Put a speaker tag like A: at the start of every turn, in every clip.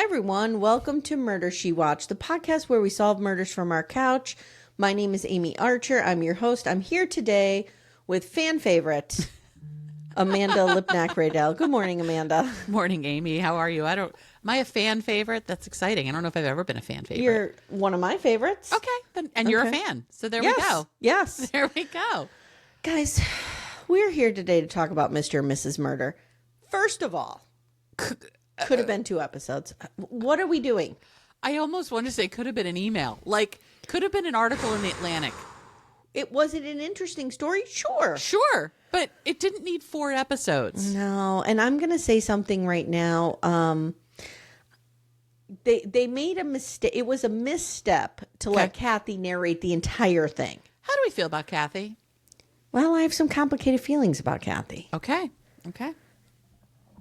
A: everyone. Welcome to Murder, She Watched, the podcast where we solve murders from our couch. My name is Amy Archer. I'm your host. I'm here today with fan favorite, Amanda Lipnack-Radell. Good morning, Amanda.
B: Morning, Amy. How are you? Am I a fan favorite? That's exciting. I don't know if I've ever been a fan favorite.
A: You're one of my favorites.
B: Okay. And you're a fan. So there we go.
A: Yes.
B: There we go.
A: Guys, we're here today to talk about Mr. and Mrs. Murder. First of all, could have been 2 episodes. What are we doing?
B: I almost want to say could have been an email. Like, could have been an article in the Atlantic.
A: Was it an interesting story? Sure.
B: Sure. But it didn't need 4 episodes.
A: No. And I'm going to say something right now. They made a mistake. It was a misstep to let Kathy narrate the entire thing.
B: How do we feel about Kathy?
A: Well, I have some complicated feelings about Kathy.
B: Okay.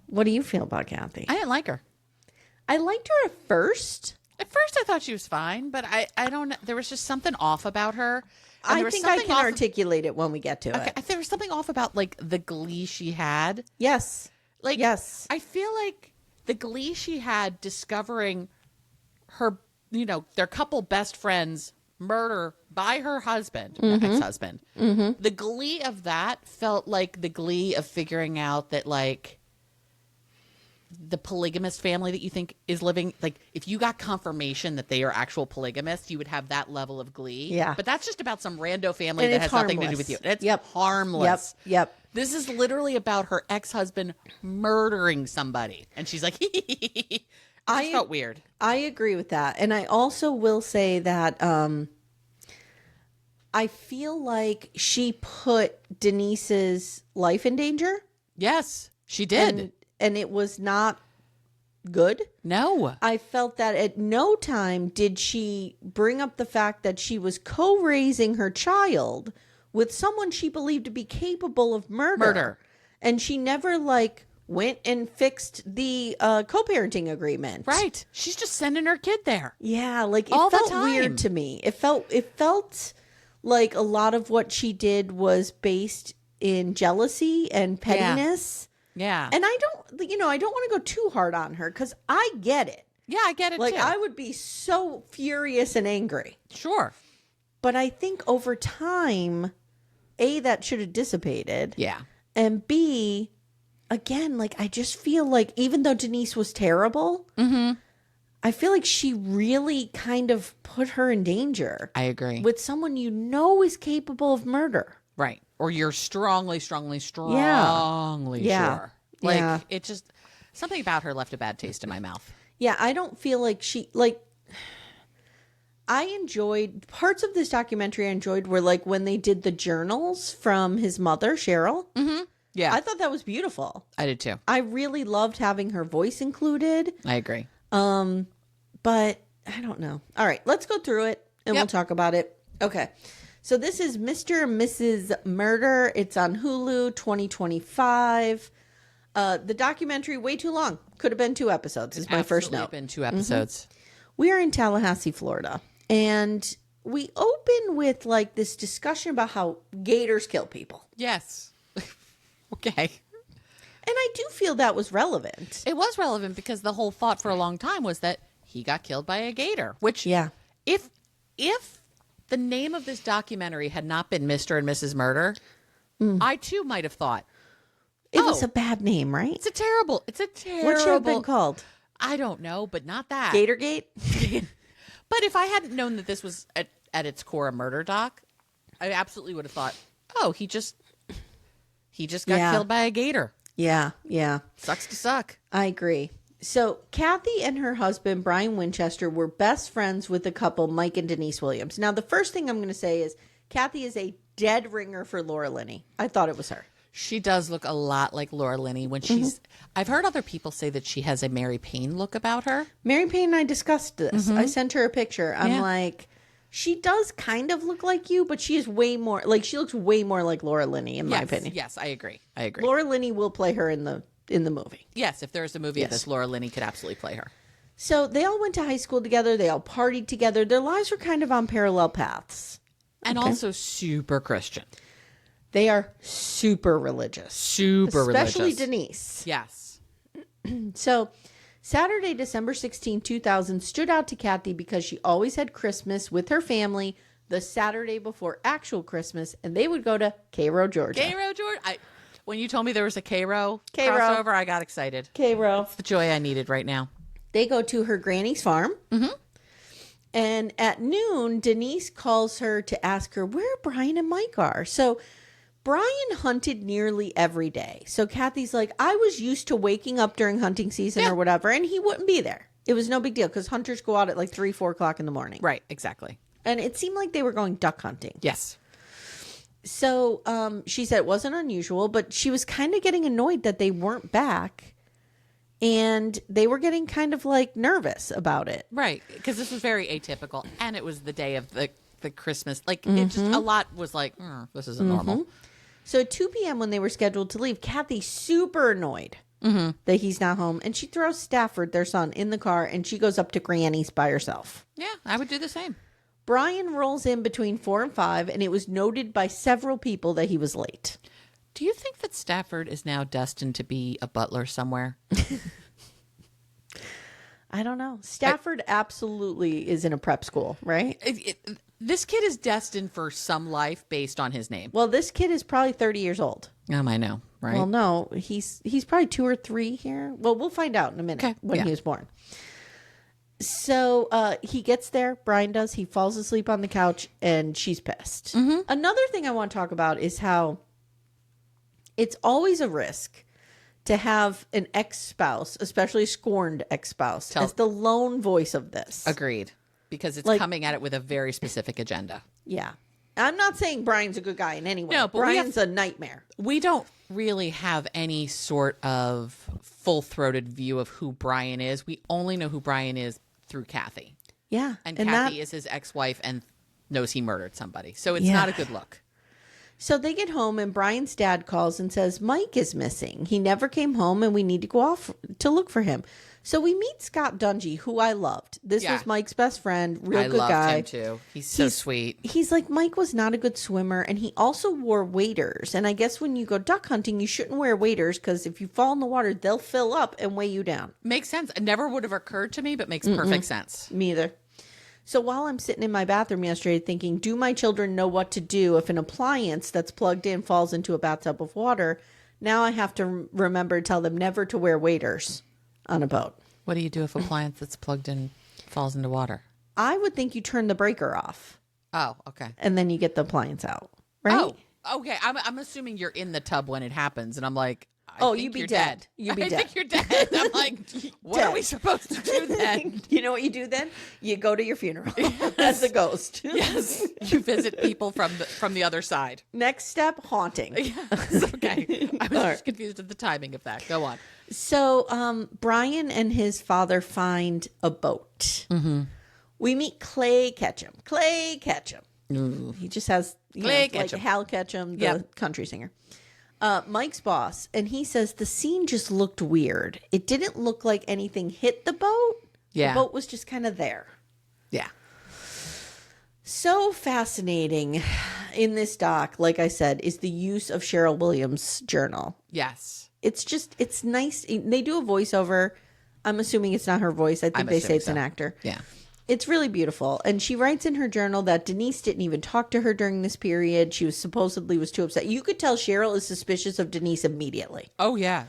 A: What do you feel about Kathy?
B: I didn't like her.
A: I liked her at first.
B: At first I thought she was fine, but I don't know. There was just something off about her.
A: I think I can articulate it when we get to it.
B: There was something off about, like, the glee she had.
A: Yes.
B: Like,
A: yes.
B: I feel like the glee she had discovering her, their couple best friends murder by her husband, ex-husband. Mm-hmm. The glee of that felt like the glee of figuring out that, like, the polygamist family that you think is living, like, if you got confirmation that they are actual polygamists, you would have that level of glee.
A: Yeah.
B: But that's just about some rando family
A: And
B: that has
A: harmless.
B: nothing to do with you. And it's harmless.
A: Yep.
B: This is literally about her ex-husband murdering somebody. And she's like, it just felt weird.
A: I agree with that. And I also will say that I feel like she put Denise's life in danger.
B: Yes, she did.
A: And it was not good.
B: No.
A: I felt that at no time did she bring up the fact that she was co-raising her child with someone she believed to be capable of murder. And she never, like, went and fixed the co-parenting agreement.
B: Right. She's just sending her kid there.
A: Yeah, like, it
B: all
A: felt
B: the time.
A: weird to me. It felt like a lot of what she did was based in jealousy and pettiness.
B: Yeah.
A: And I don't want to go too hard on her because I get it.
B: Yeah, I get it
A: Like,
B: too.
A: I would be so furious and angry.
B: Sure.
A: But I think over time, A, that should have dissipated.
B: Yeah.
A: And B, again, like, I just feel like even though Denise was terrible, I feel like she really kind of put her in danger.
B: I agree.
A: With someone is capable of murder.
B: Right. Or you're strongly
A: Yeah.
B: sure. Like,
A: Yeah.
B: it just, something about her left a bad taste in my mouth.
A: Yeah, I don't feel like she, like, I enjoyed, parts of this documentary I enjoyed were, like, when they did the journals from his mother, Cheryl.
B: Mm-hmm. Yeah.
A: I thought that was beautiful.
B: I did too.
A: I really loved having her voice included.
B: I agree.
A: But I don't know. All right, let's go through it and we'll talk about it. Okay. So this is Mr. and Mrs. Murder. It's on HULU 2025. The documentary, way too long. Could have been 2 episodes, is my first note.
B: Been 2 episodes.
A: We are in Tallahassee, Florida. And we open with, like, this discussion about how gators kill people.
B: Yes. Okay.
A: And I do feel that was relevant.
B: It was relevant because the whole thought for a long time was that he got killed by a gator, which if the name of this documentary had not been Mr. and Mrs. Murder, I too might have thought
A: it was a bad name, right?
B: It's a terrible.
A: What should have been called?
B: I don't know, but not that.
A: Gatorgate?
B: But if I hadn't known that this was at its core a murder doc, I absolutely would have thought, oh, he just got killed by a gator.
A: Yeah.
B: Sucks to suck.
A: I agree. So Kathy and her husband, Brian Winchester, were best friends with the couple, Mike and Denise Williams. Now, the first thing I'm going to say is Kathy is a dead ringer for Laura Linney. I thought it was her.
B: She does look a lot like Laura Linney when she's... I've heard other people say that she has a Mary Payne look about her.
A: Mary Payne and I discussed this. I sent her a picture. I'm like, she does kind of look like you, but she is way more... Like, she looks way more like Laura Linney, in my opinion.
B: Yes, I agree.
A: Laura Linney will play her in the movie.
B: Yes, if there's a movie of this, Laura Linney could absolutely play her.
A: So they all went to high school together. They all partied together. Their lives were kind of on parallel paths.
B: And also super Christian.
A: They are super religious.
B: Super religious.
A: Especially Denise.
B: Yes.
A: So Saturday, December 16, 2000 stood out to Kathy because she always had Christmas with her family the Saturday before actual Christmas, and they would go to Cairo, Georgia.
B: Cairo, Georgia. When you told me there was a Cairo crossover, I got excited.
A: Cairo.
B: It's the joy I needed right now.
A: They go to her granny's farm. Mm-hmm. And at noon, Denise calls her to ask her where Brian and Mike are. So Brian hunted nearly every day. So Kathy's like, I was used to waking up during hunting season or whatever, and he wouldn't be there. It was no big deal because hunters go out at like 3, 4 o'clock in the morning.
B: Right, exactly.
A: And it seemed like they were going duck hunting.
B: Yes.
A: So she said it wasn't unusual, but she was kind of getting annoyed that they weren't back. And they were getting kind of like nervous about it.
B: Right. Because this was very atypical. And it was the day of the Christmas. Like, it just, a lot was like, this isn't normal.
A: So at 2 p.m. when they were scheduled to leave, Kathy's super annoyed that he's not home. And she throws Stafford, their son, in the car and she goes up to Granny's by herself.
B: Yeah, I would do the same.
A: Brian rolls in between 4 and 5, and it was noted by several people that he was late.
B: Do you think that Stafford is now destined to be a butler somewhere?
A: I don't know. Stafford absolutely is in a prep school, right?
B: This kid is destined for some life based on his name.
A: Well, this kid is probably 30 years old.
B: I know, right?
A: Well, no, he's probably 2 or 3 here. Well, we'll find out in a minute when he was born. So he gets there, Brian does. He falls asleep on the couch, and she's pissed. Another thing I want to talk about is how it's always a risk to have an ex-spouse, especially a scorned ex-spouse, as the lone voice of this.
B: Agreed. Because it's coming at it with a very specific agenda.
A: Yeah. I'm not saying Brian's a good guy in any way.
B: No, but
A: Brian's a nightmare.
B: We don't really have any sort of full-throated view of who Brian is. We only know who Brian is through Kathy.
A: Yeah.
B: And Kathy is his ex-wife and knows he murdered somebody. So it's not a good look.
A: So they get home and Brian's dad calls and says, Mike is missing. He never came home and we need to go off to look for him. So we meet Scott Dungy, who I loved. This was Mike's best friend, real good guy.
B: I loved him too. He's so sweet.
A: He's like, Mike was not a good swimmer and he also wore waders. And I guess when you go duck hunting, you shouldn't wear waders because if you fall in the water, they'll fill up and weigh you down.
B: Makes sense. It never would have occurred to me, but makes perfect sense.
A: Me either. So while I'm sitting in my bathroom yesterday thinking, do my children know what to do if an appliance that's plugged in falls into a bathtub of water? Now I have to remember to tell them never to wear waders on a boat.
B: What do you do if appliance that's plugged in falls into water?
A: I would think you turn the breaker off.
B: Oh, okay.
A: And then you get the appliance out, right?
B: Oh, okay. I'm assuming you're in the tub when it happens, and I'm like,
A: you'd be dead. You'd be dead.
B: I think you're dead. I'm like, what are we supposed to do then?
A: You know what you do then? You go to your funeral as a ghost.
B: Yes. You visit people from the other side.
A: Next step, haunting.
B: Yes. Okay. I was just confused at the timing of that. Go on.
A: So Brian and his father find a boat. We meet Clay Ketchum. Clay Ketchum. He just has
B: Clay
A: like
B: Ketchum.
A: Hal Ketchum, the country singer. Mike's boss, and he says the scene just looked weird. It didn't look like anything hit the boat.
B: Yeah.
A: The boat was just kind of there.
B: Yeah.
A: So fascinating in this doc, like I said, is the use of Cheryl Williams' journal.
B: Yes.
A: It's nice. They do a voiceover. I'm assuming it's not her voice. I think they say it's an actor.
B: Yeah.
A: It's really beautiful. And she writes in her journal that Denise didn't even talk to her during this period. She was supposedly too upset. You could tell Cheryl is suspicious of Denise immediately.
B: Oh, yeah.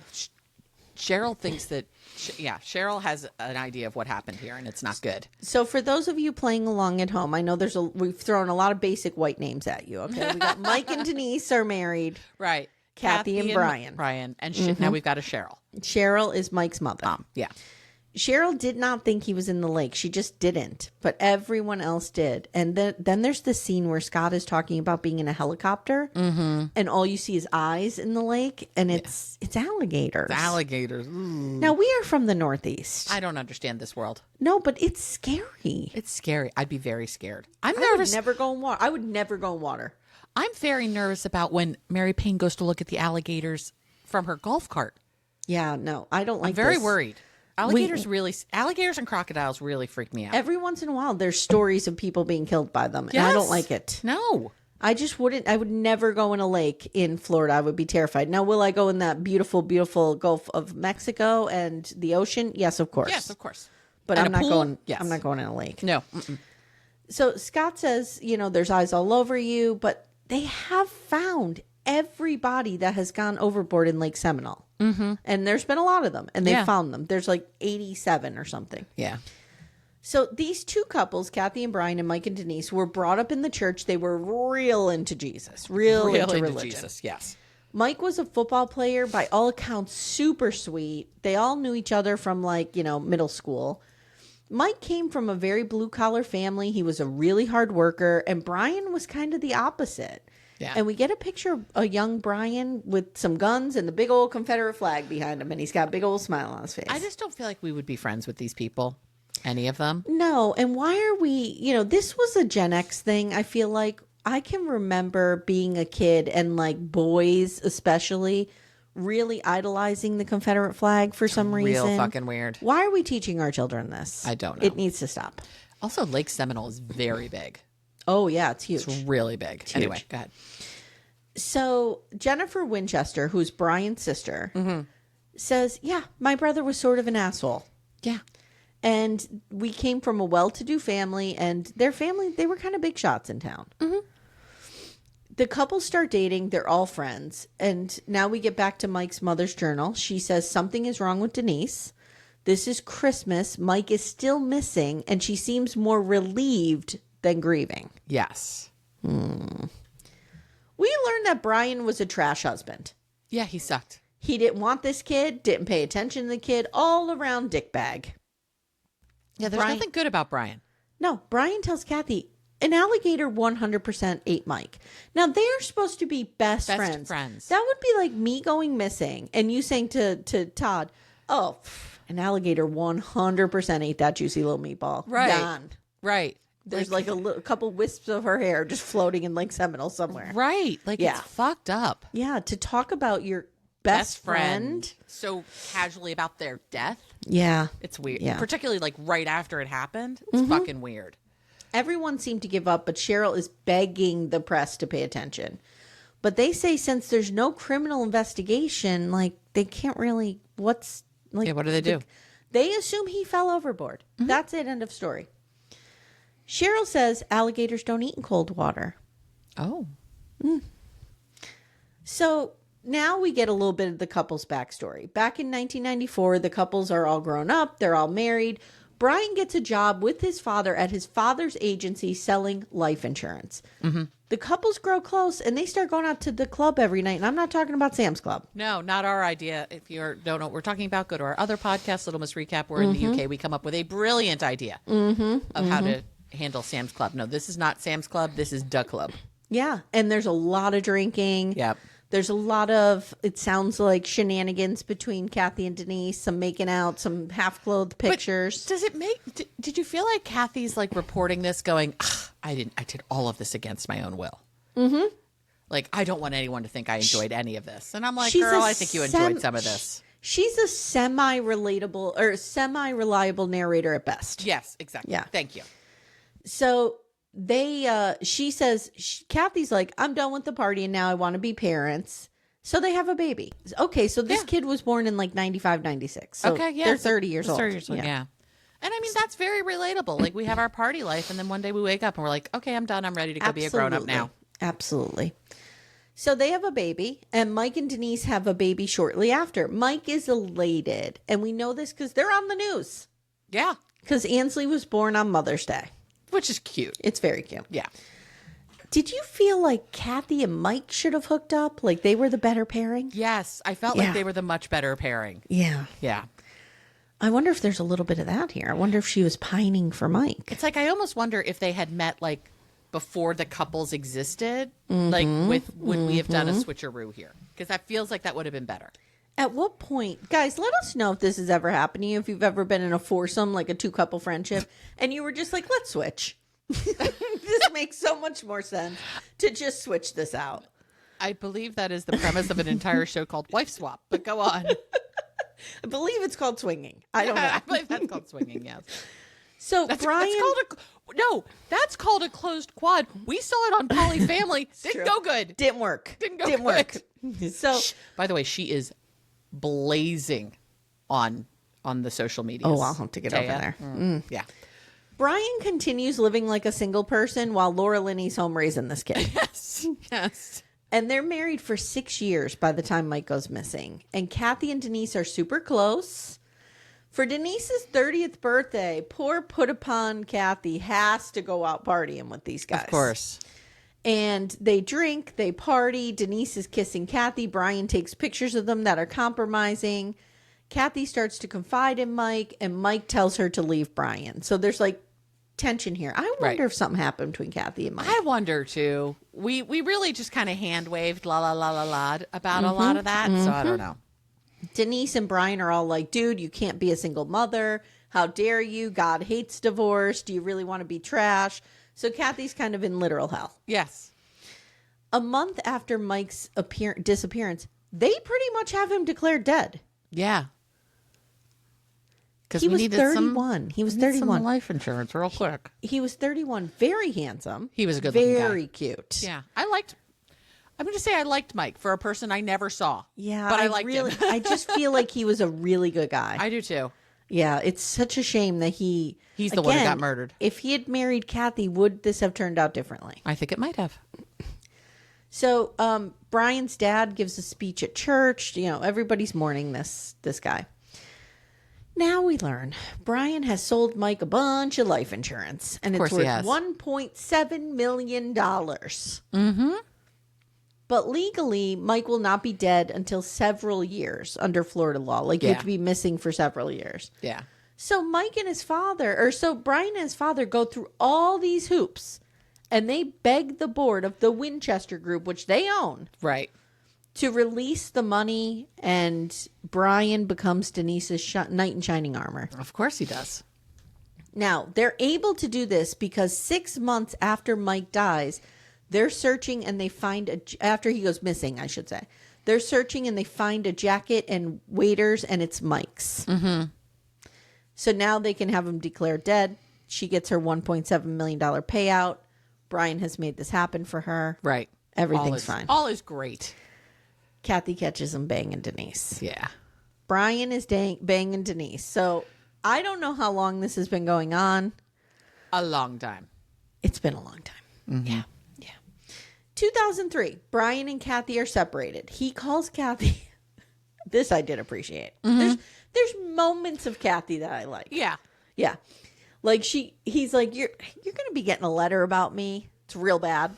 B: Cheryl thinks that, Cheryl has an idea of what happened here, and it's not good.
A: So for those of you playing along at home, I know we've thrown a lot of basic white names at you. Okay, we got Mike and Denise are married.
B: Right.
A: Kathy and Brian.
B: And now we've got a Cheryl.
A: Cheryl is Mike's mother.
B: Yeah.
A: Cheryl did not think he was in the lake. She just didn't. But everyone else did. And then there's the scene where Scott is talking about being in a helicopter. And all you see is eyes in the lake. And it's alligators.
B: It's alligators.
A: Now, we are from the Northeast.
B: I don't understand this world.
A: No, but it's scary.
B: It's scary. I'd be very scared. I'm nervous.
A: I would never go in water.
B: I'm very nervous about when Mary Payne goes to look at the alligators from her golf cart.
A: Yeah, no, I don't like
B: I'm very
A: this.
B: worried. Alligators and crocodiles really freak me out.
A: Every once in a while, there's stories of people being killed by them, and I don't like it.
B: No.
A: I would never go in a lake in Florida. I would be terrified. Now, will I go in that beautiful, beautiful Gulf of Mexico and the ocean? Yes, of course.
B: Yes, of course.
A: But
B: And
A: I'm
B: a
A: not
B: pool?
A: going.
B: Yes.
A: I'm not going in a lake.
B: No. Mm-mm.
A: So Scott says, there's eyes all over you, but they have found everybody that has gone overboard in Lake Seminole. Mm-hmm. And there's been a lot of them, and they found them. There's like 87 or something.
B: Yeah.
A: So these two couples, Kathy and Brian and Mike and Denise, were brought up in the church. They were real into Jesus, real into religion.
B: Jesus, yes.
A: Mike was a football player, by all accounts, super sweet. They all knew each other from middle school. Mike came from a very blue-collar family. He was a really hard worker, and Brian was kind of the opposite.
B: Yeah.
A: And we get a picture of a young Brian with some guns and the big old Confederate flag behind him, and he's got a big old smile on his face.
B: I just don't feel like we would be friends with these people. Any of them?
A: No, and why are we, this was a Gen X thing, I feel like. I can remember being a kid and boys especially really idolizing the Confederate flag for some reason.
B: Real fucking weird.
A: Why are we teaching our children this?
B: I don't know.
A: It needs to stop.
B: Also, Lake Seminole is very big.
A: Oh, yeah, it's huge.
B: It's really big.
A: It's
B: anyway,
A: huge.
B: go ahead.
A: So Jennifer Winchester, who's Brian's sister, says, yeah, my brother was sort of an asshole.
B: Yeah.
A: And we came from a well-to-do family, and their family, they were kind of big shots in town. Mm-hmm. The couple start dating. They're all friends. And now we get back to Mike's mother's journal. She says something is wrong with Denise. This is Christmas. Mike is still missing, and she seems more relieved than grieving.
B: Yes.
A: We learned that Brian was a trash husband.
B: Yeah, he sucked.
A: He didn't want this kid, didn't pay attention to the kid, all around dickbag.
B: Yeah, there's nothing good about Brian.
A: No, Brian tells Kathy, an alligator 100% ate Mike. Now, they're supposed to be best friends. That would be like me going missing and you saying to Todd, oh, an alligator 100% ate that juicy little meatball.
B: Right.
A: Gone.
B: Right.
A: There's like a couple wisps of her hair just floating in Lake Seminole somewhere.
B: Right. It's fucked up.
A: Yeah, to talk about your best friend
B: so casually about their death.
A: Yeah.
B: It's weird.
A: Yeah.
B: Particularly right after it happened. It's fucking weird.
A: Everyone seemed to give up, but Cheryl is begging the press to pay attention. But they say since there's no criminal investigation, they can't really, what do
B: they do?
A: They assume he fell overboard. That's it, end of story. Cheryl says alligators don't eat in cold water.
B: Oh.
A: So now we get a little bit of the couple's backstory. Back in 1994, the couples are all grown up. They're all married. Brian gets a job with his father at his father's agency selling life insurance. Mm-hmm. The couples grow close and they start going out to the club every night. And I'm not talking about Sam's Club.
B: No, not our idea. If you don't know what we're talking about, go to our other podcast, Little Miss Recap. We're in the UK. We come up with a brilliant idea of how to handle Sam's Club. No, this is not Sam's Club. This is the club.
A: Yeah. And there's a lot of drinking.
B: Yep.
A: There's a lot of, it sounds like shenanigans between Kathy and Denise, some making out, some half-clothed pictures.
B: But does it did you feel like Kathy's reporting this going, I did all of this against my own will. Mm-hmm. I don't want anyone to think I enjoyed any of this. And I'm like, girl, I think you enjoyed some of this.
A: She's a semi-relatable or semi-reliable narrator at best.
B: Yes, exactly. Yeah. Thank you.
A: So she says, Kathy's like, I'm done with the party and now I want to be parents. So they have a baby. Okay, so this kid was born in 95, 96. So
B: okay, yeah.
A: They're 30 years old.
B: 30 years old, yeah. And I mean, that's very relatable. We have our party life and then one day we wake up and we're like, okay, I'm done. I'm ready to go be a grown-up now.
A: Absolutely. So they have a baby and Mike and Denise have a baby shortly after. Mike is elated. And we know this because they're on the news.
B: Yeah.
A: Because Ansley was born on Mother's Day.
B: Which is cute.
A: It's very cute.
B: Yeah.
A: Did you feel like Kathy and Mike should have hooked up? Like they were the better pairing?
B: Yes. I felt like they were the much better pairing.
A: Yeah.
B: Yeah.
A: I wonder if there's a little bit of that here. I wonder if she was pining for Mike.
B: It's I almost wonder if they had met before the couples existed. Would we have done a switcheroo here? Because that feels like that would have been better.
A: At what point, guys, let us know if this has ever happened to you, if you've ever been in a foursome, like a two-couple friendship, and you were just like, let's switch. This makes so much more sense to just switch this out.
B: I believe that is the premise of an entire show called Wife Swap, but go on.
A: I believe it's called swinging. I don't know.
B: I believe that's called swinging, yes.
A: So Brian,
B: that's called a closed quad. We saw it on Poly Family. Didn't go good.
A: Didn't work.
B: Didn't work.
A: So,
B: by the way, she is blazing on the social media.
A: oh, I'll have to get over there.
B: Yeah.
A: Brian continues living like a single person while Laura Linney's home raising this kid.
B: Yes.
A: And they're married for 6 years by the time Mike goes missing. And Kathy and Denise are super close. For Denise's 30th birthday, poor put-upon Kathy has to go out partying with these guys.
B: Of course.
A: And they drink, they party. Denise is kissing Kathy. Brian takes pictures of them that are compromising. Kathy starts to confide in Mike, and Mike tells her to leave Brian. So there's like tension here. I wonder if something happened between Kathy and Mike.
B: I wonder too. We really just kind of hand waved la la la la la about a lot of that. So I don't know.
A: Denise and Brian are all like, dude, you can't be a single mother. How dare you? God hates divorce. Do you really want to be trash? So Kathy's kind of in literal hell.
B: Yes.
A: A month after Mike's disappearance, they pretty much have him declared dead.
B: Yeah.
A: He was 31. He was 31.
B: Some life insurance real quick.
A: He was 31. Very handsome.
B: He was a good looking guy.
A: Very cute.
B: Yeah. I'm going to say I liked Mike for a person I never saw.
A: Yeah.
B: But I liked him.
A: I just feel like he was a really good guy.
B: I do too.
A: Yeah. It's such a shame that he's
B: the one who got murdered.
A: If he had married Kathy, would this have turned out differently?
B: I think it might have.
A: So Brian's dad gives a speech at church. You know, everybody's mourning this guy. Now we learn Brian has sold Mike a bunch of life insurance, and it's worth $1.7 million.
B: Mm-hmm.
A: But legally, Mike will not be dead until several years under Florida law. Like, you have to be missing for several years.
B: Yeah.
A: So Brian and his father go through all these hoops, and they beg the board of the Winchester Group, which they own,
B: right,
A: to release the money, and Brian becomes Denise's knight in shining armor.
B: Of course he does.
A: Now, they're able to do this because 6 months after Mike dies, they're searching and they find after he goes missing, I should say. They're searching and they find a jacket and waiters, and it's Mike's.
B: Mm-hmm.
A: So now they can have him declared dead. She gets her $1.7 million payout. Brian has made this happen for her.
B: Right.
A: Everything's fine.
B: All is great.
A: Kathy catches him banging Denise.
B: Yeah.
A: Brian is banging Denise. So I don't know how long this has been going on.
B: A long time.
A: It's been a long time.
B: Mm-hmm.
A: Yeah. 2003, Brian and Kathy are separated. He calls Kathy. This I did appreciate.
B: Mm-hmm.
A: There's moments of Kathy that I like.
B: Yeah.
A: Yeah. Like he's like, you're going to be getting a letter about me. It's real bad.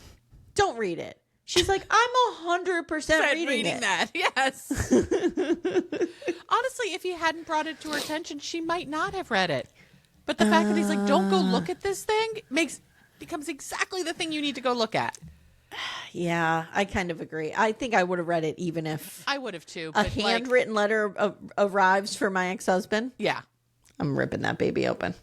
A: Don't read it. She's like, I'm 100% reading
B: that. Yes. Honestly, if he hadn't brought it to her attention, she might not have read it. But the fact that he's like, don't go look at this thing becomes exactly the thing you need to go look at.
A: Yeah, I kind of agree. I think I would have read it even if
B: I would have too.
A: A handwritten letter arrives for my ex-husband.
B: Yeah.
A: I'm ripping that baby open.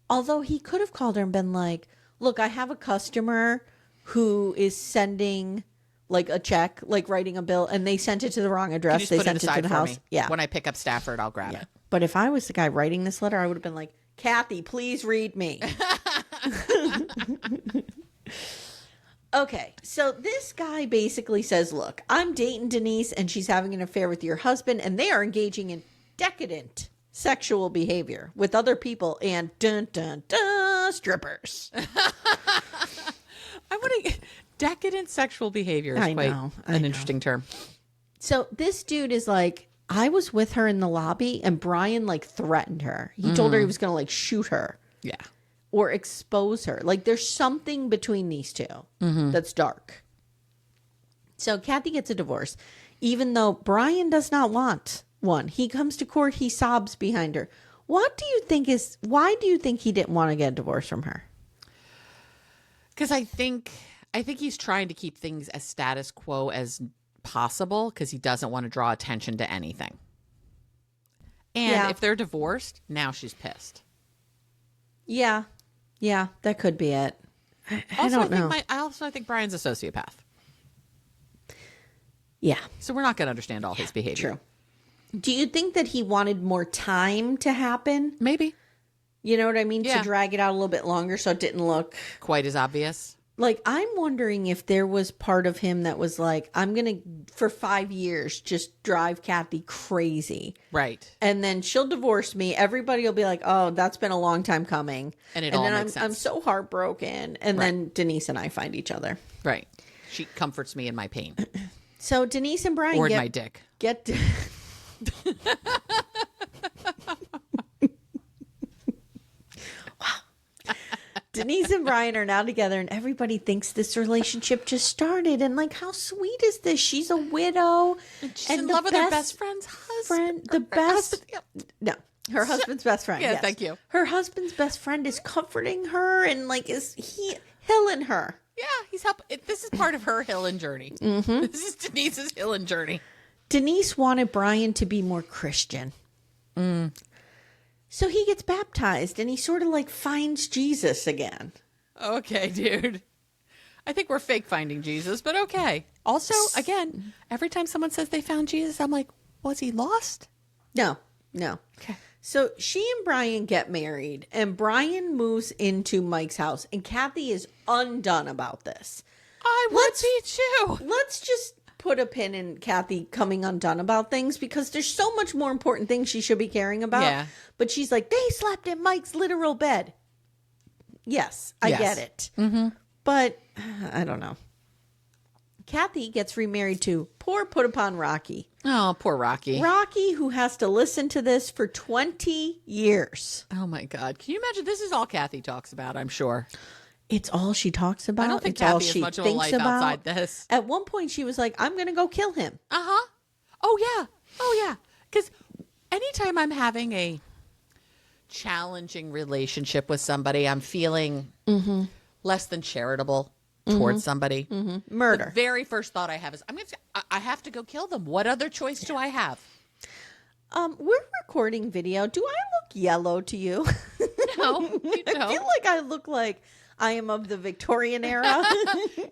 A: Although he could have called her and been like, look, I have a customer who is sending like a check, like writing a bill, and they sent it to the wrong address. They sent it to the house.
B: Me?
A: Yeah.
B: When I pick up Stafford, I'll grab it.
A: But if I was the guy writing this letter, I would have been like, Kathy, please read me. Okay, so this guy basically says, look, I'm dating Denise and she's having an affair with your husband, and they are engaging in decadent sexual behavior with other people and strippers.
B: I want to decadent sexual behavior is quite an interesting term.
A: So this dude is like, I was with her in the lobby and Brian like threatened her. He told her he was going to like shoot her.
B: Yeah.
A: Or expose her. Like there's something between these two that's dark. So Kathy gets a divorce, even though Brian does not want one. He comes to court, he sobs behind her. Why do you think he didn't want to get a divorce from her?
B: Because I think he's trying to keep things as status quo as possible because he doesn't want to draw attention to anything. And if they're divorced, now she's pissed.
A: Yeah. Yeah, that could be it. I don't know.
B: I think Brian's a sociopath.
A: Yeah.
B: So we're not going to understand all his behavior.
A: True. Do you think that he wanted more time to happen?
B: Maybe.
A: You know what I mean?
B: Yeah.
A: To drag it out a little bit longer so it didn't look
B: quite as obvious.
A: like, I'm wondering if there was part of him that was like, I'm going to, for 5 years, just drive Kathy crazy.
B: Right.
A: And then she'll divorce me. Everybody will be like, oh, that's been a long time coming.
B: And it all
A: then
B: makes sense.
A: I'm so heartbroken. And then Denise and I find each other.
B: Right. She comforts me in my pain.
A: So Denise and Brian
B: Or in my dick.
A: Denise and Brian are now together, and everybody thinks this relationship just started. And like, how sweet is this? She's a widow,
B: She's in love with her best friend's husband.
A: No, her husband's best friend.
B: Yeah, thank you.
A: Her husband's best friend is comforting her and like is healing her.
B: Yeah, he's helping. This is part of her healing journey. Mm-hmm. This is Denise's healing journey.
A: Denise wanted Brian to be more Christian. So he gets baptized and he sort of like finds Jesus again.
B: Okay, dude. I think we're fake finding Jesus, but okay. Also, again, every time someone says they found Jesus, I'm like, was he lost?
A: No.
B: Okay.
A: So she and Brian get married and Brian moves into Mike's house and Kathy is undone about this.
B: I would be too.
A: Let's just put a pin in Kathy coming undone about things because there's so much more important things she should be caring about.
B: Yeah.
A: But she's like, they slept in Mike's literal bed. Yes, I get it. Mm-hmm. But I don't know. Kathy gets remarried to poor put upon Rocky.
B: Oh, poor Rocky.
A: Rocky, who has to listen to this for 20 years.
B: Oh my God. Can you imagine? This is all Kathy talks about, I'm sure.
A: It's all she talks about.
B: I don't think
A: it's all
B: Kathy
A: she
B: has much of a
A: thinks
B: life
A: about.
B: outside this.
A: At one point, she was like, I'm going to go kill him.
B: Uh-huh. Oh, yeah. Because anytime I'm having a challenging relationship with somebody, I'm feeling less than charitable towards somebody.
A: Murder.
B: The very first thought I have is, I have to go kill them. What other choice do I have?
A: We're recording video. Do I look yellow to you?
B: No, you don't.
A: I feel like I look like I am of the Victorian era.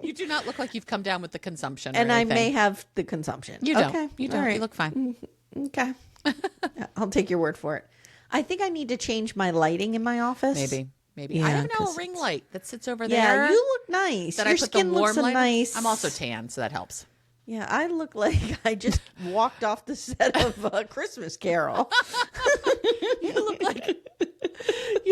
B: You do not look like you've come down with the consumption.
A: And
B: or
A: I
B: anything.
A: may have the consumption.
B: You don't.
A: Okay.
B: You don't.
A: All right.
B: You look fine.
A: Okay. I'll take your word for it. I think I need to change my lighting in my office.
B: Maybe.
A: Yeah,
B: I have now
A: 'cause
B: a ring light that sits over
A: Yeah,
B: there.
A: you look nice.
B: That
A: Your
B: I put
A: skin
B: the warm
A: looks so
B: light.
A: nice.
B: I'm also tan, so that helps.
A: Yeah, I look like I just walked off the set of a Christmas Carol.
B: You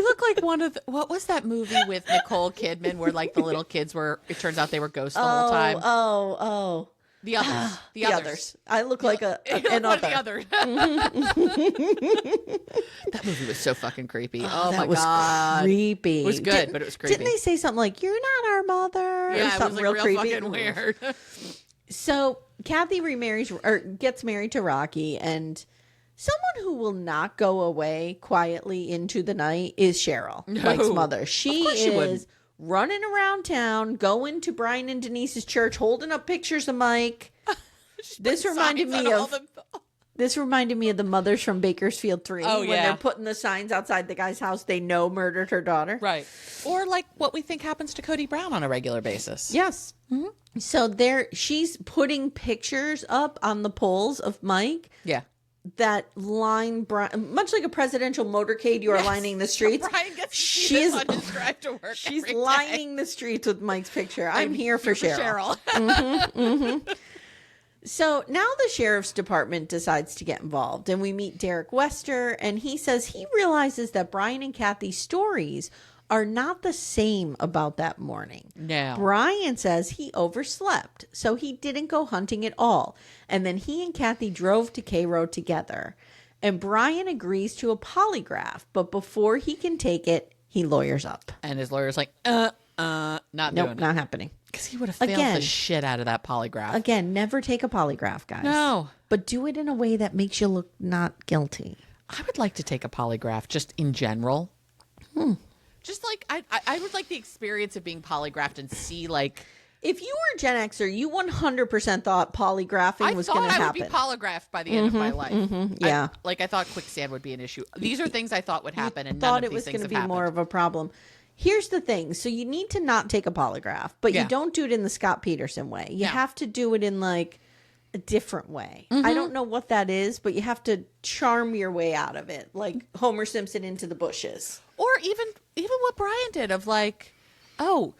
B: look like one of the, what was that movie with Nicole Kidman where like the little kids were? It turns out they were ghosts the whole time.
A: Oh.
B: The others.
A: The others. I look like an
B: one of
A: other.
B: the other. That movie was so fucking creepy. Oh
A: that
B: my
A: was
B: God.
A: creepy.
B: It was good, but it was creepy.
A: Didn't they say something like, you're not our mother?
B: Yeah,
A: or
B: it
A: something
B: was like
A: real
B: real
A: creepy.
B: fucking weird.
A: So Kathy remarries or gets married to Rocky, and someone who will not go away quietly into the night is Cheryl, Mike's mother. She is running around town, going to Brian and Denise's church, holding up pictures of Mike. This reminded me of the mothers from Bakersfield 3.
B: Oh,
A: when
B: yeah.
A: they're putting the signs outside the guy's house they know murdered her daughter.
B: Right. Or like what we think happens to Cody Brown on a regular basis.
A: Yes. Mm-hmm. So she's putting pictures up on the poles of Mike.
B: Yeah.
A: That line, much like a presidential motorcade, you are lining the streets.
B: Brian gets to see this on his drive to work.
A: She's
B: every day.
A: lining the streets with Mike's picture. I'm here for Cheryl. So now the sheriff's department decides to get involved, and we meet Derek Wester, and he says he realizes that Brian and Kathy's stories are not the same about that morning.
B: No.
A: Brian says he overslept, so he didn't go hunting at all. And then he and Kathy drove to Cairo together. And Brian agrees to a polygraph, but before he can take it, he lawyers up.
B: And his lawyer's like, not doing it.
A: Not happening.
B: Because he would have failed the shit out of that polygraph.
A: Again, never take a polygraph, guys.
B: No.
A: But do it in a way that makes you look not guilty.
B: I would like to take a polygraph just in general. Just like, I would like the experience of being polygraphed and see like...
A: If you were a Gen Xer, you 100% thought polygraphing was going to happen.
B: I thought I would be polygraphed by the end of my life.
A: Yeah.
B: I thought quicksand would be an issue. These are things I thought would happen, and
A: thought
B: none of
A: it was
B: these things
A: going to
B: have
A: be
B: happened.
A: more of a problem. Here's the thing. So you need to not take a polygraph, but you don't do it in the Scott Peterson way. You have to do it in like a different way. I don't know what that is, but you have to charm your way out of it, like Homer Simpson into the bushes.
B: Or even what Brian did of like, oh,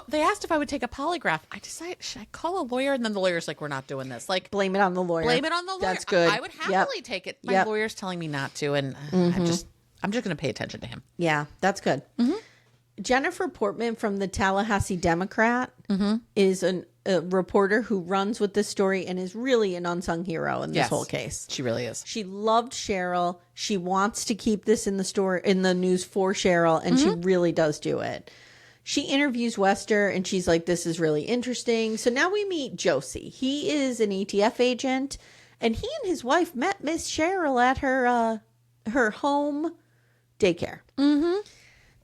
B: they asked if I would take a polygraph. I decided, should I call a lawyer? And then the lawyer's like, we're not doing this. Like,
A: blame it on the lawyer.
B: Blame it on the lawyer.
A: That's good.
B: I would happily take it. My lawyer's telling me not to, and I'm just going to pay attention to him.
A: Yeah, that's good. Jennifer Portman from the Tallahassee Democrat is a reporter who runs with this story and is really an unsung hero in this whole case.
B: She really is.
A: She loved Cheryl. She wants to keep this in the news for Cheryl, and she really does do it. She interviews Wester, and she's like, this is really interesting. So now we meet Josie. He is an ATF agent, and he and his wife met Miss Cheryl at her home daycare.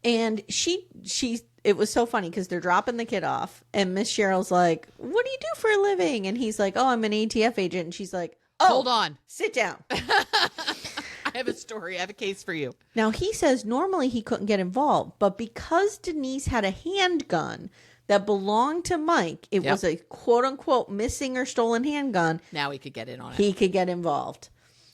A: And it was so funny because they're dropping the kid off, and Miss Cheryl's like, what do you do for a living? And he's like, oh, I'm an ATF agent. And she's like, oh,
B: hold on.
A: Sit down.
B: I have a story. I have a case for you.
A: Now, he says normally he couldn't get involved, but because Denise had a handgun that belonged to Mike, it was a quote-unquote missing or stolen handgun.
B: Now he could get in on it.
A: He could get involved.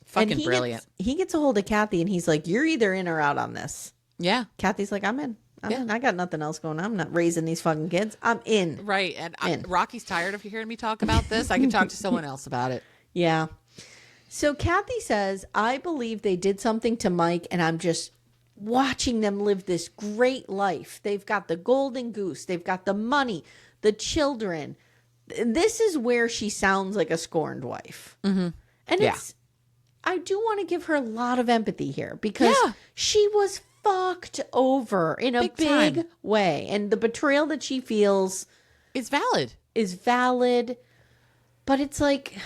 B: Fucking brilliant.
A: He gets a hold of Kathy, and he's like, you're either in or out on this.
B: Yeah.
A: Kathy's like, I'm in. I'm in. I got nothing else going on. I'm not raising these fucking kids. I'm in.
B: Right. And Rocky's tired of hearing me talk about this. I can talk to someone else about it.
A: Yeah. So Kathy says, I believe they did something to Mike, and I'm just watching them live this great life. They've got the golden goose. They've got the money, the children. This is where she sounds like a scorned wife. And I do want to give her a lot of empathy here because she was fucked over in a big way. And the betrayal that she feels
B: is valid.
A: But it's like,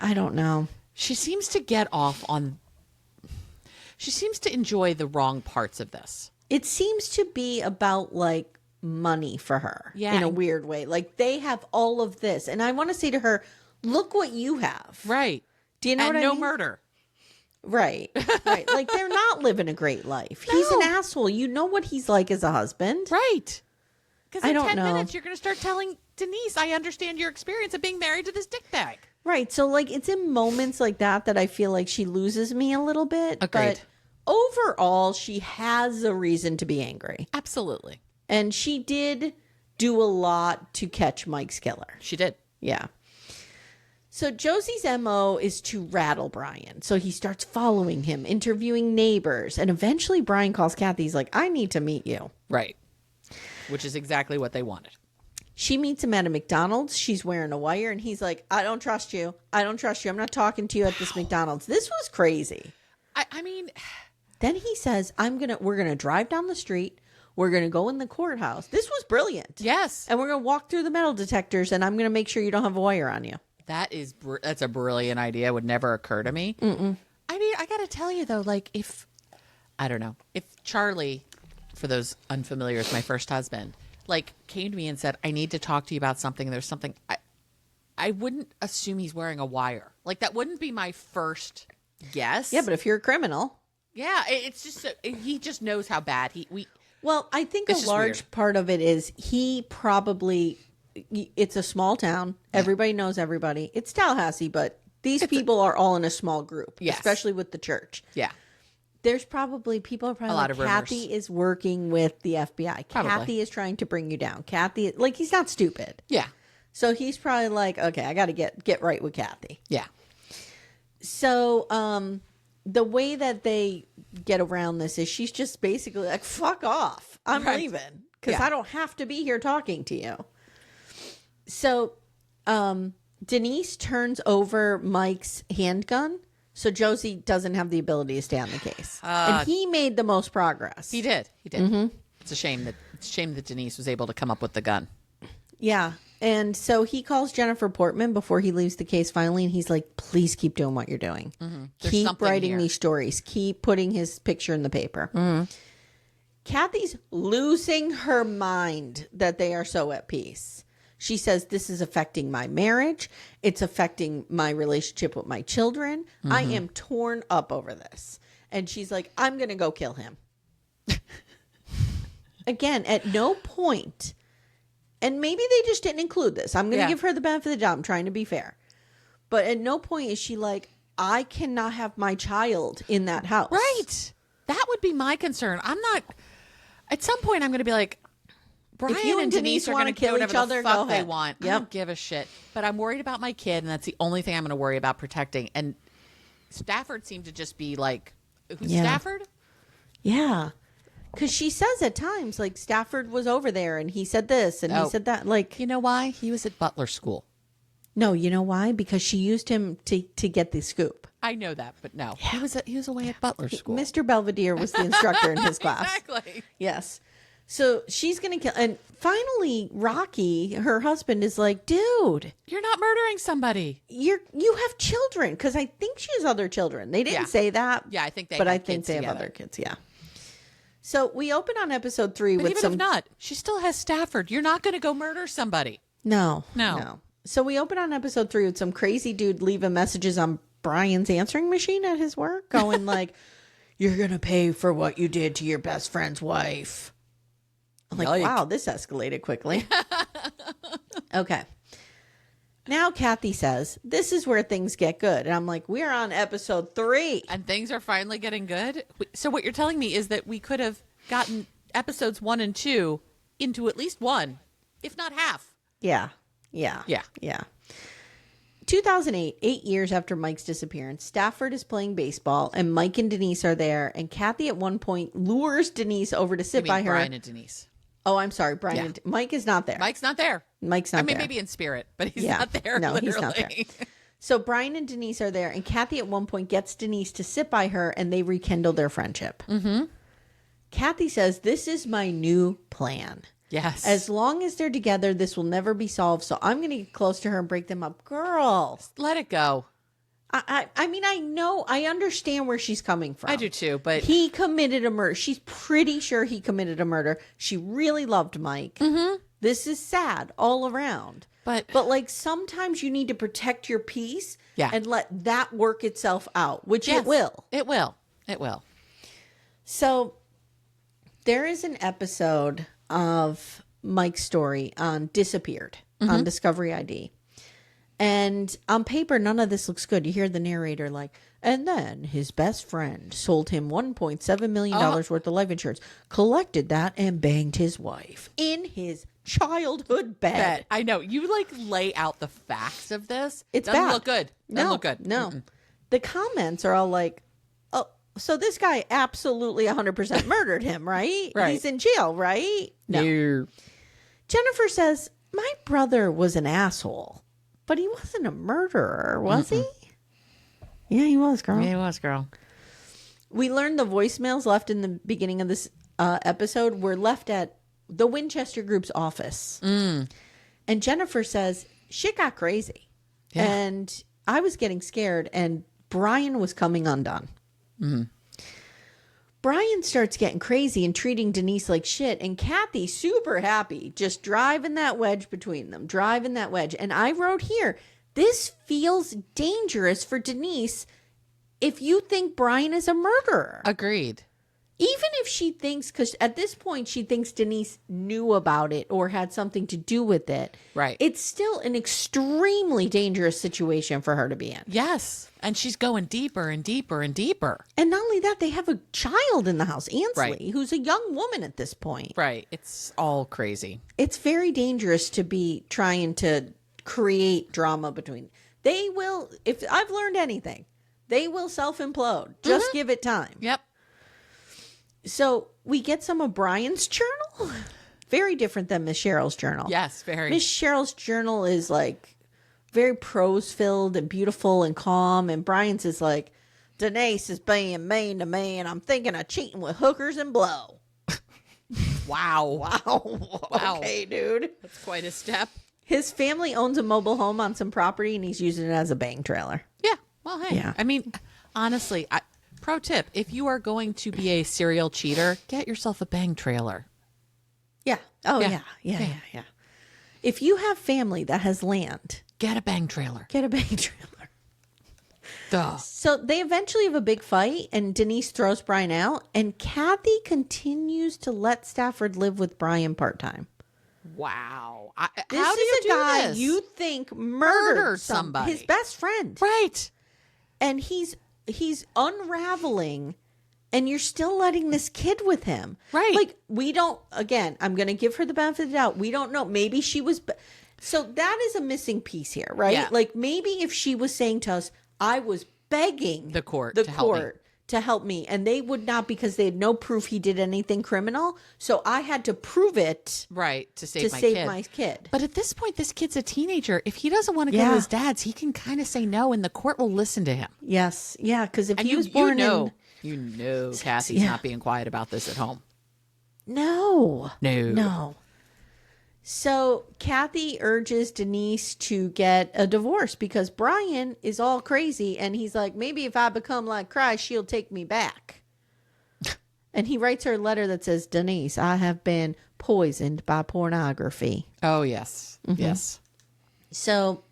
A: I don't know.
B: She seems to enjoy the wrong parts of this.
A: It seems to be about like money for her in a weird way. Like they have all of this. And I want to say to her, look what you have.
B: Right.
A: Do you know what I mean?
B: And no murder.
A: Right. Like they're not living a great life. No. He's an asshole. You know what he's like as a husband.
B: Right. Because in 10
A: know.
B: minutes, you're going to start telling Denise, I understand your experience of being married to this dickbag.
A: Right. So like it's in moments like that I feel like she loses me a little bit.
B: Agreed.
A: But overall, she has a reason to be angry.
B: Absolutely.
A: And she did do a lot to catch Mike's killer.
B: She did.
A: Yeah. So Josie's MO is to rattle Brian. So he starts following him, interviewing neighbors. And eventually Brian calls Kathy. He's like, I need to meet you.
B: Right. Which is exactly what they wanted.
A: She meets him at a McDonald's. She's wearing a wire. And he's like, I don't trust you. I'm not talking to you at this McDonald's. This was crazy.
B: I mean.
A: Then he says, we're going to drive down the street. We're going to go in the courthouse. This was brilliant.
B: Yes.
A: And we're going to walk through the metal detectors. And I'm going to make sure you don't have a wire on you.
B: That's a brilliant idea. It would never occur to me. Mm-mm. I mean, I got to tell you though, like if Charlie, for those unfamiliar, is my first husband, like came to me and said, I need to talk to you about something. There's something I wouldn't assume he's wearing a wire. Like that wouldn't be my first guess.
A: Yeah. But if you're a criminal.
B: Yeah. It's just, he just knows how bad
A: well, I think a large part of it is he probably, it's a small town. Everybody knows everybody. It's Tallahassee, but these people are all in a small group, especially with the church.
B: Yeah.
A: There's probably, people are probably
B: a lot of rumors.
A: Kathy is working with the FBI. Probably. Kathy is trying to bring you down. Kathy, like he's not stupid.
B: Yeah.
A: So he's probably like, okay, I got to get right with Kathy.
B: Yeah.
A: So, the way that they get around this is she's just basically like, fuck off. I'm leaving because I don't have to be here talking to you. So Denise turns over Mike's handgun. So Josie doesn't have the ability to stay on the case. And he made the most progress.
B: He did. Mm-hmm. It's a shame that Denise was able to come up with the gun.
A: Yeah. And so he calls Jennifer Portman before he leaves the case finally, and he's like, please keep doing what you're doing. Mm-hmm. Keep writing these stories. Keep putting his picture in the paper. Mm-hmm. Kathy's losing her mind that they are so at peace. She says, this is affecting my marriage. It's affecting my relationship with my children. Mm-hmm. I am torn up over this. And she's like, I'm going to go kill him. Again, at no point... And maybe they just didn't include this. I'm going to give her the benefit of the doubt. I'm trying to be fair. But at no point is she like, I cannot have my child in that house.
B: Right. That would be my concern. I'm not At some point, I'm going to be like, Brian
A: you
B: and Denise are going to
A: kill each other,
B: fuck
A: go
B: they
A: ahead.
B: want. I
A: Yep.
B: don't give a shit. But I'm worried about my kid, and that's the only thing I'm going to worry about protecting. And Stafford seemed to just be like, who's Stafford?
A: Yeah. Because she says at times, like, Stafford was over there and he said this and he said that. Like,
B: you know why? He was at Butler School.
A: no, you know why? Because she used him to get the scoop.
B: I know that, but no. Yeah. He was away at Butler School.
A: Mr. Belvedere was the instructor in his class.
B: Exactly.
A: Yes. So she's going to kill. And finally, Rocky, her husband, is like, dude,
B: You're not murdering somebody.
A: you have children. Because I think she has other children. They didn't say that.
B: Yeah, I think they
A: But
B: have
A: I think
B: kids
A: they
B: together.
A: have other kids. Yeah. So we open on episode 3
B: But
A: with
B: even
A: some.
B: if not, she still has Stafford. You're not going to go murder somebody.
A: No.
B: No.
A: So we open on episode 3 with some crazy dude leaving messages on Brian's answering machine at his work, going like, "You're gonna pay for what you did to your best friend's wife." I'm like, wow, this escalated quickly. Okay. Now Kathy says, this is where things get good. And I'm like, we're on episode 3.
B: And things are finally getting good. So what you're telling me is that we could have gotten episodes 1 and 2 into at least 1, if not half.
A: Yeah. 2008, 8 years after Mike's disappearance, Stafford is playing baseball and Mike and Denise are there. And Kathy at one point lures Denise over to sit by her.
B: Brian and Denise.
A: Oh, I'm sorry. Brian.
B: Yeah.
A: Mike is not there.
B: Mike's not there.
A: Mike's not there.
B: Maybe in spirit, but he's not there.
A: No,
B: literally.
A: he's not there. So Brian and Denise are there, and Kathy at one point gets Denise to sit by her, and they rekindle their friendship. Mm-hmm. Kathy says, this is my new plan.
B: Yes.
A: As long as they're together, this will never be solved, so I'm going to get close to her and break them up. Girl.
B: Let it go.
A: I mean, I understand where she's coming from.
B: I do too, but
A: he committed a murder. She's pretty sure he committed a murder. She really loved Mike. Mm-hmm. This is sad all around. But like sometimes you need to protect your peace and let that work itself out, which it will.
B: It will. It will.
A: So there is an episode of Mike's story on Disappeared on Discovery ID. And on paper, none of this looks good. You hear the narrator like, and then his best friend sold him $1.7 million worth of life insurance, collected that, and banged his wife in his childhood bed.
B: I know. You like lay out the facts of this.
A: It's
B: Doesn't
A: bad.
B: look good. Doesn't look good.
A: No. The comments are all like, oh, so this guy absolutely 100% murdered him, right?
B: Right.
A: He's in jail, right? No. Jennifer says, my brother was an asshole. But he wasn't a murderer, was he? Yeah, he was, girl.
B: Yeah, he was, girl.
A: We learned the voicemails left in the beginning of this episode were left at the Winchester Group's office. And Jennifer says, shit got crazy. Yeah. And I was getting scared, and Brian was coming undone. Brian starts getting crazy and treating Denise like shit, and Kathy super happy, just driving that wedge between them, driving that wedge. And I wrote here, this feels dangerous for Denise if you think Brian is a murderer.
B: Agreed.
A: Even if she thinks, because at this point she thinks Denise knew about it or had something to do with it.
B: Right.
A: It's still an extremely dangerous situation for her to be in.
B: Yes. And she's going deeper and deeper and deeper.
A: And not only that, they have a child in the house, Ansley,
B: Right.
A: who's a young woman at this point.
B: Right. It's all crazy.
A: It's very dangerous to be trying to create drama between. They will, if I've learned anything, they will self-implode. Just give it time.
B: Yep.
A: So we get some of Brian's journal. Very different than Miss Cheryl's journal.
B: Yes, very.
A: Miss Cheryl's journal is like very prose filled and beautiful and calm. And Brian's is like, Denise is being mean to me and I'm thinking of cheating with hookers and blow.
B: Wow.
A: Wow. Okay, dude.
B: That's quite a step.
A: His family owns a mobile home on some property and he's using it as a bang trailer.
B: Yeah. Well, hey.
A: Yeah.
B: I mean, honestly, pro tip, if you are going to be a serial cheater, get yourself a bang trailer.
A: Yeah. Oh,
B: Yeah.
A: yeah. If you have family that has land,
B: Get a bang trailer.
A: get a bang trailer.
B: Duh.
A: So they eventually have a big fight, and Denise throws Brian out, and Kathy continues to let Stafford live with Brian part-time.
B: Wow.
A: This
B: How do
A: is
B: you
A: a
B: do
A: guy
B: this?
A: you think murdered
B: somebody.
A: his best friend.
B: Right.
A: And he's unraveling And you're still letting this kid with him.
B: Right.
A: Like, we don't, again, I'm going to give her the benefit of the doubt. We don't know. Maybe she was, so that is a missing piece here, right?
B: Yeah.
A: Like, maybe if she was saying to us, I was begging
B: The court
A: to help me. And they would not, because they had no proof he did anything criminal. So I had to prove it.
B: Right. To save my
A: kid.
B: But at this point, this kid's a teenager. If he doesn't want to go to his dad's, he can kind of say no, and the court will listen to him.
A: Yes. Yeah. Because if he was born in...
B: You know Cassie's not being quiet about this at home.
A: No.
B: No.
A: So Kathy urges Denise to get a divorce because Brian is all crazy. And he's like, maybe if I become like Christ, she'll take me back. And he writes her a letter that says, Denise, I have been poisoned by pornography.
B: Oh, yes. Mm-hmm. Yes.
A: So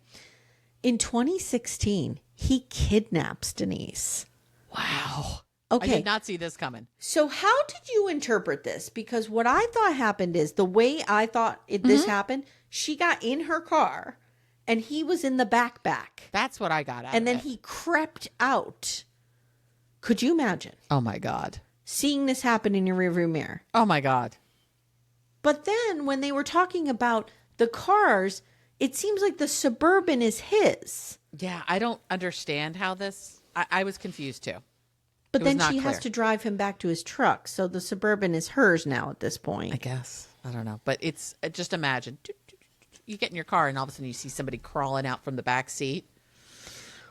A: in 2016, he kidnaps Denise.
B: Wow.
A: Okay.
B: I did not see this coming.
A: So how did you interpret this? Because what I thought happened is the way I thought this happened, she got in her car and he was in the backpack.
B: That's what I got out
A: And
B: of
A: then he crept out. Could you imagine?
B: Oh, my God.
A: Seeing this happen in your rearview mirror.
B: Oh, my God.
A: But then when they were talking about the cars, it seems like the Suburban is his.
B: Yeah, I don't understand how this... I was confused, too.
A: But then she has to drive him back to his truck. So the Suburban is hers now at this point.
B: I guess. I don't know. But it's just imagine. You get in your car and all of a sudden you see somebody crawling out from the back seat.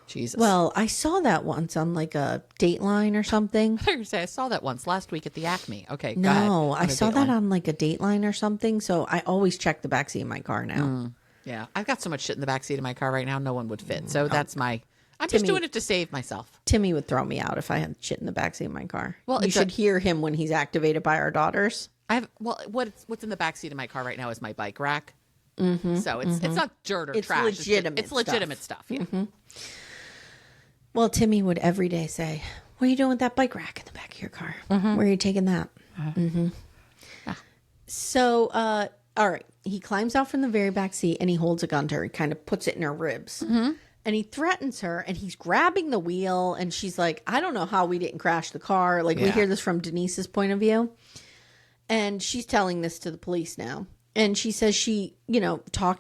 B: Jesus.
A: Well, I saw that once on like a Dateline or something.
B: I saw that once last week at the Acme. Okay,
A: no,
B: go ahead.
A: I saw that on like a Dateline or something. So I always check the backseat of my car now.
B: Yeah. I've got so much shit in the backseat of my car right now. No one would fit. So that's my... I'm just doing it to save myself.
A: Timmy would throw me out if I had shit in the backseat of my car.
B: Well,
A: you should hear him when he's activated by our daughters.
B: What's in the backseat of my car right now is my bike rack. Mm-hmm, so it's not dirt or trash.
A: Legitimate
B: it's legitimate stuff. Yeah.
A: Mm-hmm. Well, Timmy would every day say, "What are you doing with that bike rack in the back of your car? Mm-hmm. Where are you taking that?" Mm-hmm. Ah. So, all right, he climbs out from the very back seat and he holds a gun to her. He kind of puts it in her ribs. Mm-hmm. And he threatens her and he's grabbing the wheel and she's like, I don't know how we didn't crash the car. Like we hear this from Denise's point of view. And she's telling this to the police now. And she says she,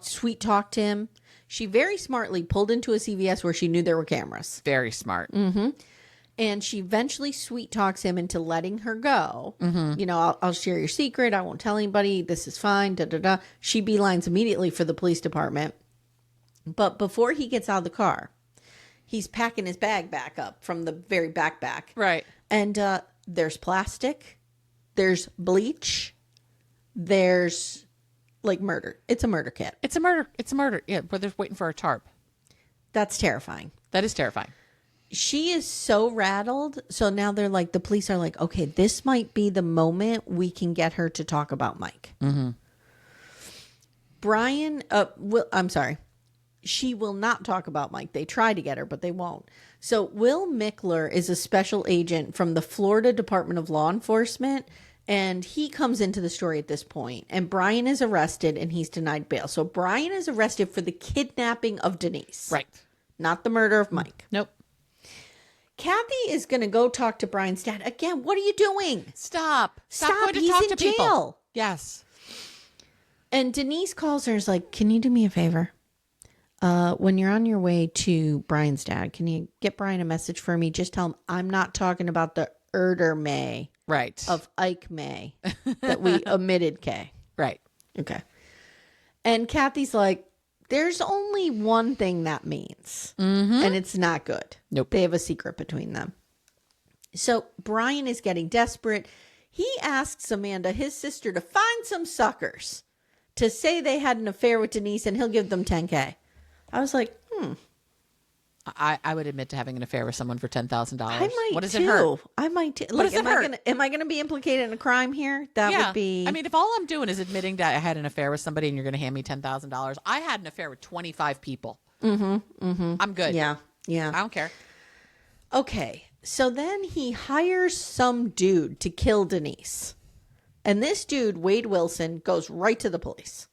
A: sweet talked him. She very smartly pulled into a CVS where she knew there were cameras.
B: Very smart.
A: Mm-hmm. And she eventually sweet talks him into letting her go. Mm-hmm. I'll share your secret. I won't tell anybody. This is fine. Da, da, da. She beelines immediately for the police department. But before he gets out of the car, he's packing his bag back up from the very backpack.
B: Right.
A: And there's plastic. There's bleach. There's like murder. It's a murder kit.
B: It's a murder. Yeah, but they're waiting for a tarp.
A: That's terrifying.
B: That is terrifying.
A: She is so rattled. So now the police are like, okay, this might be the moment we can get her to talk about Mike. Mm-hmm. Brian, I'm sorry. She will not talk about Mike. They try to get her, but they won't. So Will Mickler is a special agent from the Florida Department of Law Enforcement, and he comes into the story at this point. And Brian is arrested, and he's denied bail. So Brian is arrested for the kidnapping of Denise.
B: Right.
A: Not the murder of Mike.
B: Nope.
A: Kathy is going to go talk to Brian's dad. Again, what are you doing?
B: Stop going to
A: He's
B: talk
A: in
B: to
A: jail.
B: people. Yes.
A: And Denise calls her and is like, can you do me a favor? When you're on your way to Brian's dad, can you get Brian a message for me? Just tell him I'm not talking about the Erder May of Ike May that we omitted K.
B: Right.
A: Okay. And Kathy's like, there's only one thing that means, and it's not good.
B: Nope.
A: They have a secret between them. So Brian is getting desperate. He asks Amanda, his sister, to find some suckers to say they had an affair with Denise, and he'll give them $10K. I was like,
B: I would admit to having an affair with someone for $10,000.
A: I might
B: What does
A: too.
B: it hurt?
A: I might too.
B: What does it hurt?
A: Am I gonna be implicated in a crime here? That would be.
B: I mean, if all I'm doing is admitting that I had an affair with somebody and you're going to hand me $10,000, I had an affair with 25 people. I'm good.
A: Yeah.
B: I don't care.
A: Okay. So then he hires some dude to kill Denise. And this dude, Wade Wilson, goes right to the police.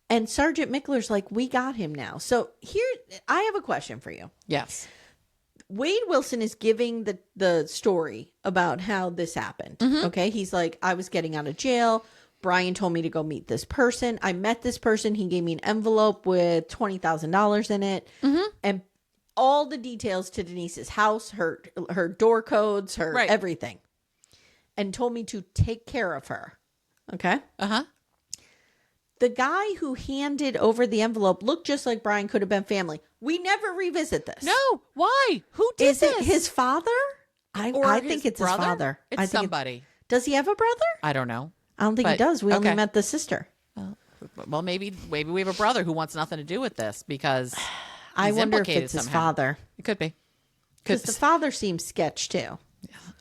A: And Sergeant Mickler's like, we got him now. So here, I have a question for you.
B: Yes.
A: Wade Wilson is giving the story about how this happened. Okay. He's like, I was getting out of jail. Brian told me to go meet this person. I met this person. He gave me an envelope with $20,000 in it. And all the details to Denise's house, her door codes, her everything. And told me to take care of her. Okay. The guy who handed over the envelope looked just like Brian, could have been family. We never revisit this.
B: No. Why? Who did
A: Is
B: this?
A: it his father? I think it's
B: brother?
A: his father.
B: It's somebody.
A: Does he have a brother?
B: I don't know.
A: I don't think he does. We only met the sister.
B: Well, maybe we have a brother who wants nothing to do with this because
A: I wonder if
B: implicated
A: it's his
B: somehow.
A: father.
B: It could be.
A: Because the father seems sketch too.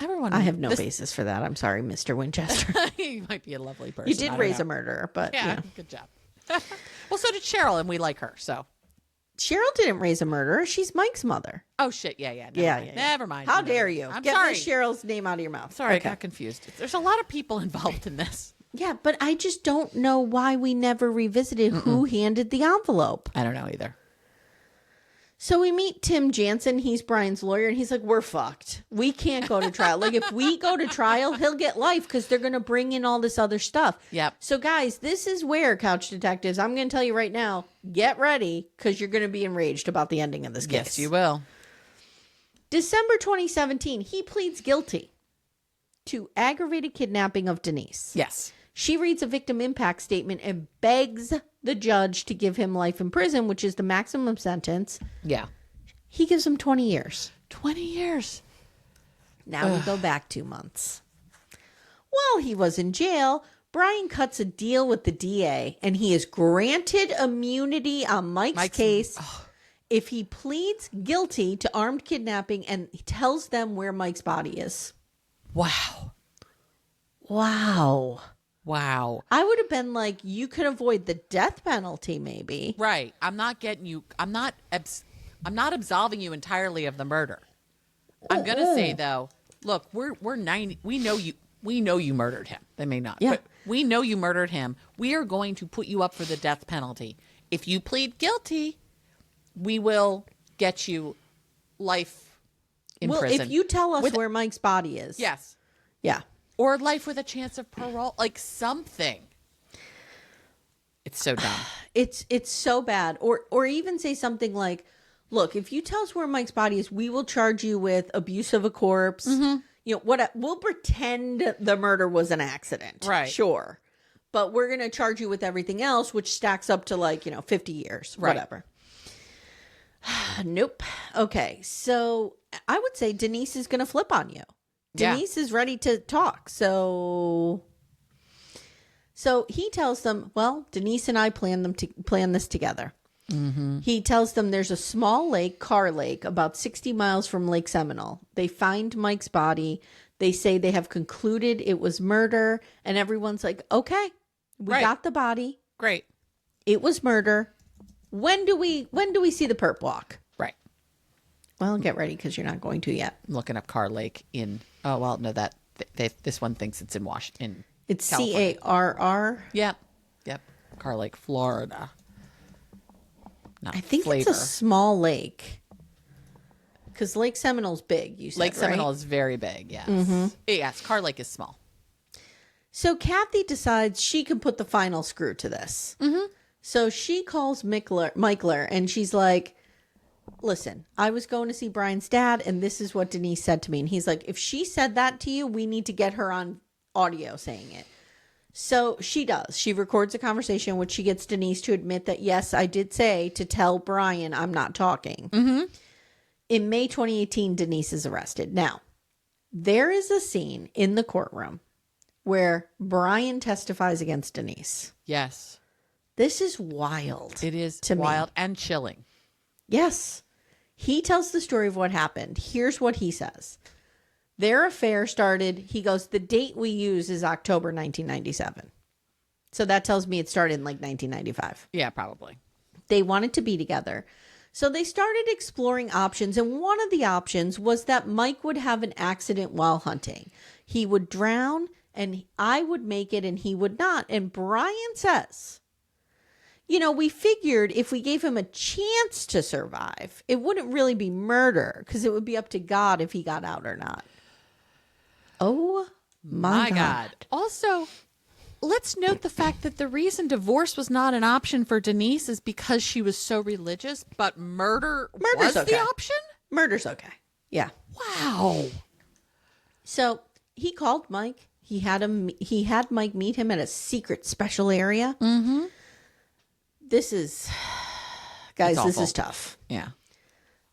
B: Everyone.
A: I have no basis for that. I'm sorry, Mr. Winchester.
B: He might be a lovely person.
A: You did raise a murderer, but
B: yeah, good job. Well, so did Cheryl, and we like her. So
A: Cheryl didn't raise a murderer. She's Mike's mother.
B: oh shit, yeah. Never mind.
A: How dare you?
B: I'm
A: Get
B: sorry.
A: Miss Cheryl's name out of your mouth.
B: Sorry,
A: Okay.
B: I got confused. There's a lot of people involved in this.
A: Yeah, but I just don't know why we never revisited who handed the envelope.
B: I don't know either.
A: So we meet Tim Jansen. He's Brian's lawyer, and he's like, we're fucked. We can't go to trial. Like, if we go to trial, he'll get life because they're going to bring in all this other stuff.
B: Yep.
A: So, guys, this is where, Couch Detectives, I'm going to tell you right now, get ready because you're going to be enraged about the ending of this case.
B: Yes, you will.
A: December 2017, he pleads guilty to aggravated kidnapping of Denise.
B: Yes.
A: She reads a victim impact statement and begs the judge to give him life in prison, which is the maximum sentence.
B: Yeah.
A: He gives him 20 years.
B: 20 years.
A: Now we go back 2 months. While he was in jail, Brian cuts a deal with the DA, and he is granted immunity on Mike's case if he pleads guilty to armed kidnapping and he tells them where Mike's body is.
B: Wow.
A: Wow.
B: Wow.
A: I would have been like, you could avoid the death penalty, maybe.
B: Right. I'm not getting you. I'm not absolving you entirely of the murder. I'm going to say though, look, we're 90. We know you murdered him. They may not.
A: Yeah.
B: But we know you murdered him. We are going to put you up for the death penalty. If you plead guilty, we will get you life in prison.
A: If you tell us where Mike's body is.
B: Yes.
A: Yeah.
B: Or life with a chance of parole, like something. It's so dumb.
A: It's so bad. Or even say something like, look, if you tell us where Mike's body is, we will charge you with abuse of a corpse. You know, we'll pretend the murder was an accident.
B: Right.
A: Sure. But we're going to charge you with everything else, which stacks up to 50 years.
B: Right.
A: Whatever. Nope. Okay. So I would say Denise is going to flip on you. Denise is ready to talk. So he tells them, well, Denise and I plan this together. He tells them there's a small lake, Carr Lake, about 60 miles from Lake Seminole. They find Mike's body. They say they have concluded it was murder. And everyone's like, okay, we got the body.
B: Great.
A: It was murder. When do we see the perp walk?
B: Right.
A: Well, get ready because you're not going to yet.
B: I'm looking up Carr Lake in. Oh well, no, that this one thinks it's in Washington.
A: It's
B: California.
A: Carr.
B: Yep. Carr Lake, Florida. Not
A: I think
B: flavor.
A: it's a small lake. Because Lake Seminole's big, you said,
B: Lake Seminole
A: right?
B: is very big. Yes. Yes. Carr Lake is small.
A: So Kathy decides she can put the final screw to this. So she calls Michler and she's like, listen, I was going to see Brian's dad and this is what Denise said to me. And he's like, if she said that to you, we need to get her on audio saying it. So she does. She records a conversation, which she gets Denise to admit that, yes, I did say to tell Brian I'm not talking. In May 2018, Denise is arrested. Now, there is a scene in the courtroom where Brian testifies against Denise.
B: Yes.
A: This is wild.
B: It is
A: to
B: wild
A: me.
B: and chilling.
A: Yes. He tells the story of what happened. Here's what he says. Their affair started, he goes, the date we use is October 1997. So that tells me it started in 1995.
B: Yeah, probably.
A: They wanted to be together. So they started exploring options. And one of the options was that Mike would have an accident while hunting. He would drown and I would make it and he would not. And Brian says, we figured if we gave him a chance to survive, it wouldn't really be murder because it would be up to God if he got out or not. Oh my God.
B: Also, let's note the fact that the reason divorce was not an option for Denise is because she was so religious, but murder's was okay. The option?
A: Murder's okay. Yeah.
B: Wow.
A: So he called Mike. He had Mike meet him at a secret special area.
B: Mm-hmm.
A: This is tough.
B: Yeah.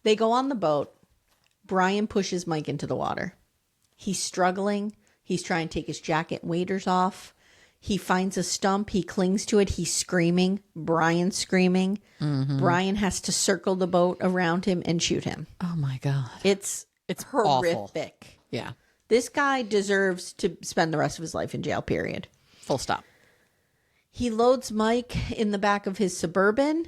A: They go on the boat. Brian pushes Mike into the water. He's struggling. He's trying to take his jacket and waders off. He finds a stump. He clings to it. He's screaming. Brian's screaming. Mm-hmm. Brian has to circle the boat around him and shoot him.
B: Oh, my God.
A: It's horrific. Awful.
B: Yeah.
A: This guy deserves to spend the rest of his life in jail, period.
B: Full stop.
A: He loads Mike in the back of his Suburban.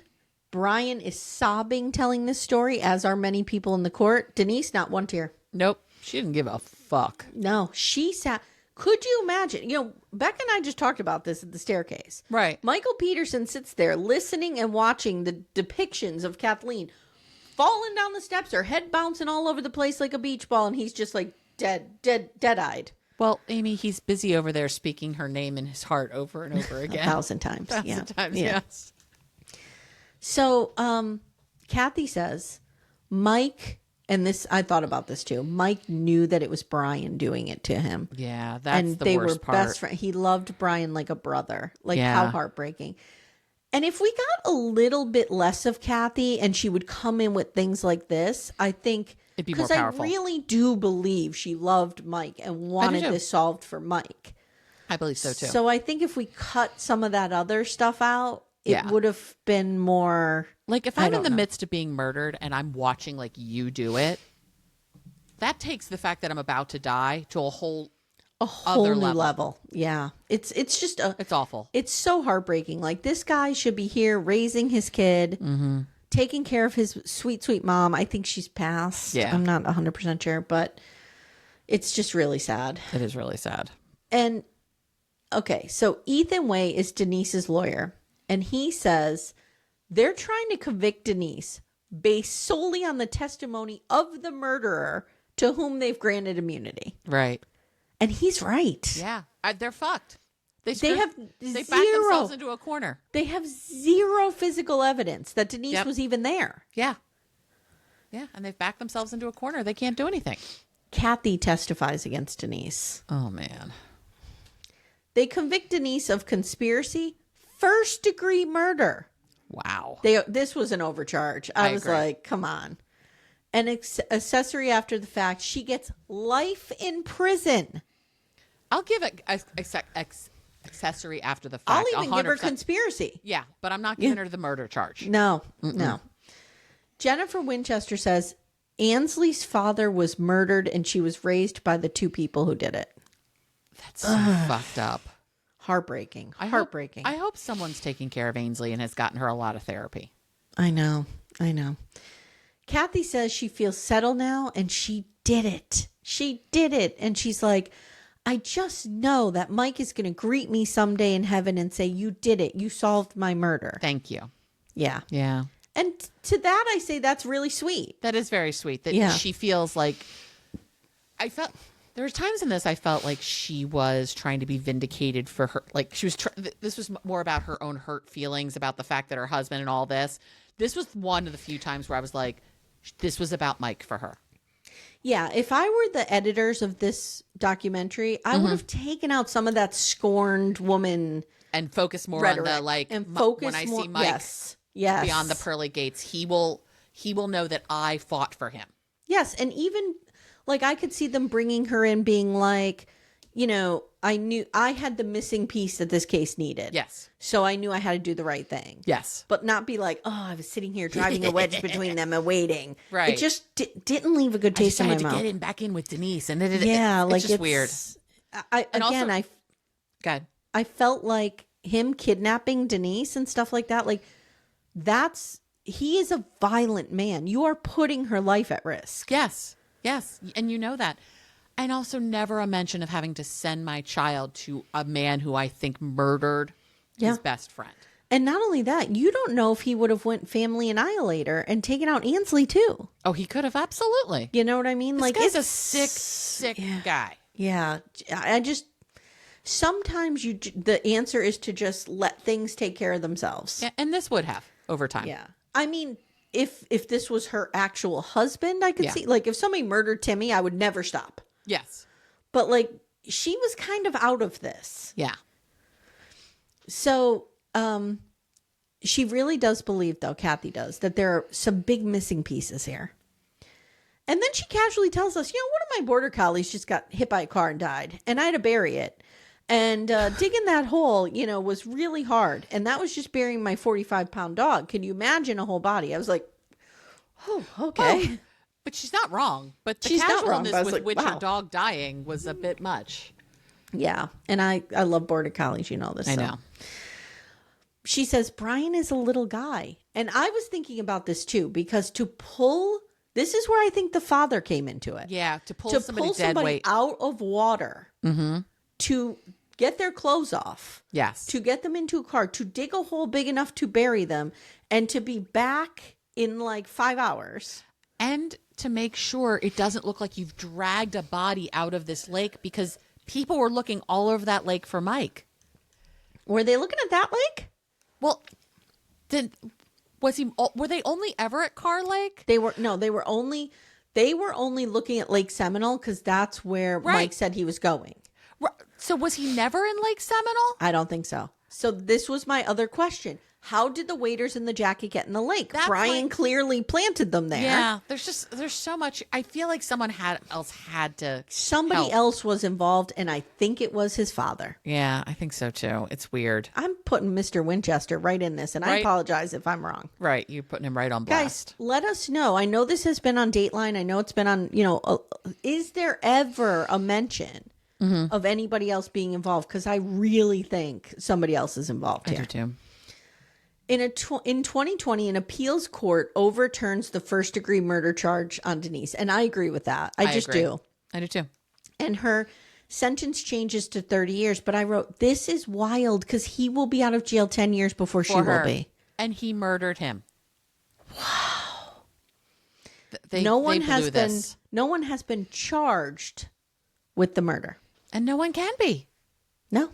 A: Brian is sobbing telling this story, as are many people in the court. Denise, not one tear.
B: Nope. She didn't give a fuck.
A: No, she sat. Could you imagine? Becca and I just talked about this at the staircase.
B: Right.
A: Michael Peterson sits there listening and watching the depictions of Kathleen falling down the steps, her head bouncing all over the place like a beach ball, and he's just like dead-eyed.
B: Well, Amy, he's busy over there speaking her name in his heart over and over again.
A: 1,000 times.
B: 1,000 times, yes.
A: So, Kathy says, Mike, and this, I thought about this too. Mike knew that it was Brian doing it to him.
B: Yeah, that's
A: and
B: the
A: they
B: worst
A: were
B: part.
A: best friends. He loved Brian like a brother. Like,
B: Yeah.
A: how heartbreaking. And if we got a little bit less of Kathy and she would come in with things like this, I think,
B: it'd be more
A: because I
B: powerful.
A: really do believe she loved Mike and wanted this solved for Mike.
B: I believe so too.
A: So I think if we cut some of that other stuff out, it would have been more.
B: Like, if I'm in the midst of being murdered and I'm watching like you do it, that takes the fact that I'm about to die to a whole
A: new level. Yeah. It's just
B: it's awful.
A: It's so heartbreaking. Like, this guy should be here raising his kid, taking care of his sweet, sweet mom. I think she's passed.
B: Yeah.
A: I'm not 100% sure, but it's just really sad.
B: It is really sad.
A: And okay, so Ethan Way is Denise's lawyer, and he says they're trying to convict Denise based solely on the testimony of the murderer to whom they've granted immunity.
B: Right.
A: And he's right.
B: Yeah. They're fucked. They
A: backed
B: themselves into a corner.
A: They have zero physical evidence that Denise was even there.
B: Yeah. Yeah. And they've backed themselves into a corner. They can't do anything.
A: Kathy testifies against Denise.
B: Oh, man.
A: They convict Denise of conspiracy, first-degree murder.
B: Wow.
A: This was an overcharge. I was agree. Like, come on. An accessory after the fact. She gets life in prison.
B: I'll give it accessory after the fact.
A: I'll even 100%. Give her conspiracy.
B: Yeah, but I'm not giving her the murder charge.
A: No. Jennifer Winchester says Ansley's father was murdered and she was raised by the two people who did it.
B: That's so fucked up.
A: Heartbreaking.
B: I hope someone's taking care of Ainsley and has gotten her a lot of therapy.
A: I know. Kathy says she feels settled now and she did it. And she's like, I just know that Mike is going to greet me someday in heaven and say, you did it. You solved my murder.
B: Thank you.
A: Yeah.
B: Yeah.
A: And to that, I say that's really sweet.
B: That is very sweet. That she feels like, there were times in this I felt like she was trying to be vindicated for her. Like, she was, this was more about her own hurt feelings about the fact that her husband and all this. This was one of the few times where I was like, this was about Mike for her.
A: Yeah, if I were the editors of this documentary, I would have taken out some of that scorned woman
B: and focus more
A: rhetoric,
B: on the like.
A: And focus
B: when I
A: more,
B: see Mike
A: yes,
B: beyond the pearly gates, he will know that I fought for him.
A: Yes, and even like I could see them bringing her in, being like, I knew I had the missing piece that this case needed.
B: Yes.
A: So I knew I had to do the right thing.
B: Yes.
A: But not be like, oh, I was sitting here driving a wedge between them and waiting.
B: Right.
A: It just didn't leave a good taste in my mouth.
B: I had to get back in with Denise. And
A: it's
B: just weird.
A: I felt like him kidnapping Denise and stuff like that. Like, he is a violent man. You are putting her life at risk.
B: Yes. Yes. And you know that. And also never a mention of having to send my child to a man who I think murdered his best friend.
A: And not only that, you don't know if he would have went family annihilator and taken out Ansley too.
B: Oh, he could have, absolutely.
A: You know what I mean?
B: This
A: like
B: guy's a sick guy.
A: Yeah. I just sometimes the answer is to just let things take care of themselves.
B: Yeah, and this would have over time.
A: Yeah. I mean, if this was her actual husband, I could see, like, if somebody murdered Timmy, I would never stop.
B: Yes.
A: But like, she was kind of out of this.
B: Yeah.
A: So, she really does believe, though, Kathy does, that there are some big missing pieces here. And then she casually tells us, one of my border collies just got hit by a car and died, and I had to bury it. And digging that hole, was really hard. And that was just burying my 45-pound dog. Can you imagine a whole body? I was like, oh, okay.
B: Oh, but she's not wrong. But the
A: She's not wrong,
B: casualness
A: but I was
B: with
A: like,
B: which
A: wow.
B: her dog dying was a bit much.
A: Yeah. And I love border collies, this.
B: I know.
A: She says, Brian is a little guy. And I was thinking about this too, because this is where I think the father came into it.
B: Yeah, to pull somebody dead weight
A: out of water, to get their clothes off.
B: Yes.
A: To get them into a car, to dig a hole big enough to bury them, and to be back in like 5 hours.
B: And to make sure it doesn't look like you've dragged a body out of this lake, because people were looking all over that lake for Mike.
A: Were they looking at that lake?
B: Well, then were they only ever at Carr Lake?
A: They were only looking at Lake Seminole because that's where Mike said he was going.
B: So was he never in Lake Seminole?
A: I don't think so. So this was my other question. How did the waders in the jacket get in the lake? Brian clearly planted them there.
B: Yeah, there's so much. I feel like someone else had to.
A: Somebody else was involved, and I think it was his father.
B: Yeah, I think so too. It's weird.
A: I'm putting Mr. Winchester right in this, and I apologize if I'm wrong.
B: Right, you're putting him right on blast.
A: Guys, let us know. I know this has been on Dateline. I know it's been on, is there ever a mention of anybody else being involved? Because I really think somebody else is involved here.
B: I do too.
A: In 2020, an appeals court overturns the first-degree murder charge on Denise. And I agree with that. I just
B: agree.
A: do.
B: I do too.
A: And her sentence changes to 30 years. But I wrote, this is wild because he will be out of jail 10 years before she will be.
B: And he murdered him.
A: Wow.
B: No one
A: has been charged with the murder.
B: And no one can be.
A: No.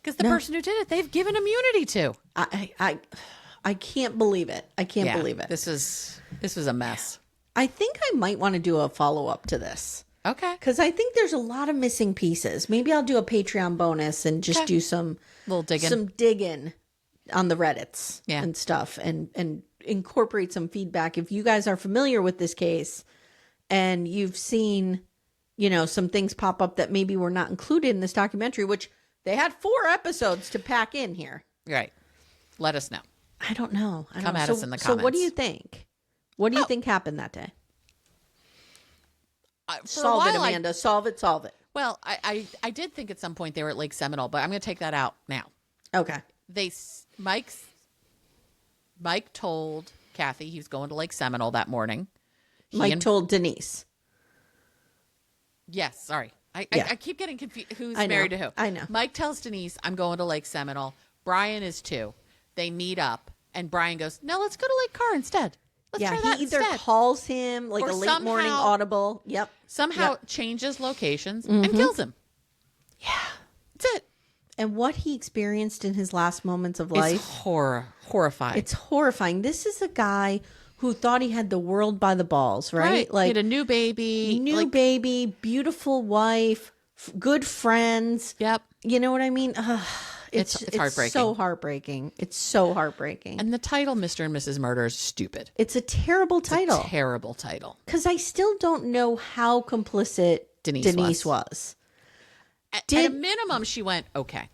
B: Because the person who did it, they've given immunity to.
A: I can't believe it. I can't believe it.
B: This was a mess.
A: I think I might want to do a follow-up to this.
B: Okay.
A: Because I think there's a lot of missing pieces. Maybe I'll do a Patreon bonus and just do some digging on the Reddits and stuff and incorporate some feedback. If you guys are familiar with this case and you've seen, some things pop up that maybe were not included in this documentary, which they had 4 episodes to pack in here.
B: Right. Let us know.
A: I don't know.
B: Come at us in the comments.
A: So what do you think? What do you think happened that day? Solve it, Amanda. Solve it.
B: Well, I did think at some point they were at Lake Seminole, but I'm going to take that out now.
A: Okay.
B: Mike told Kathy he was going to Lake Seminole that morning.
A: Mike told Denise.
B: Yes, sorry. I keep getting confused. Who's married to who?
A: I know.
B: Mike tells Denise, I'm going to Lake Seminole. Brian is too. They meet up, and Brian goes, no, let's go to Lake Carr instead. Let's try that
A: he either
B: instead.
A: calls him like a late morning audible. Yep.
B: Somehow changes locations and kills him.
A: Yeah.
B: That's it.
A: And what he experienced in his last moments of life.
B: It's horrifying.
A: It's horrifying. This is a guy who thought he had the world by the balls, right?
B: Like, he had a new baby.
A: Beautiful wife, good friends.
B: Yep.
A: You know what I mean?
B: It's heartbreaking.
A: It's so heartbreaking. It's so heartbreaking.
B: And the title, Mr. and Mrs. Murder, is stupid.
A: It's a terrible title.
B: Terrible title.
A: Because I still don't know how complicit Denise was.
B: At a minimum, she went, okay.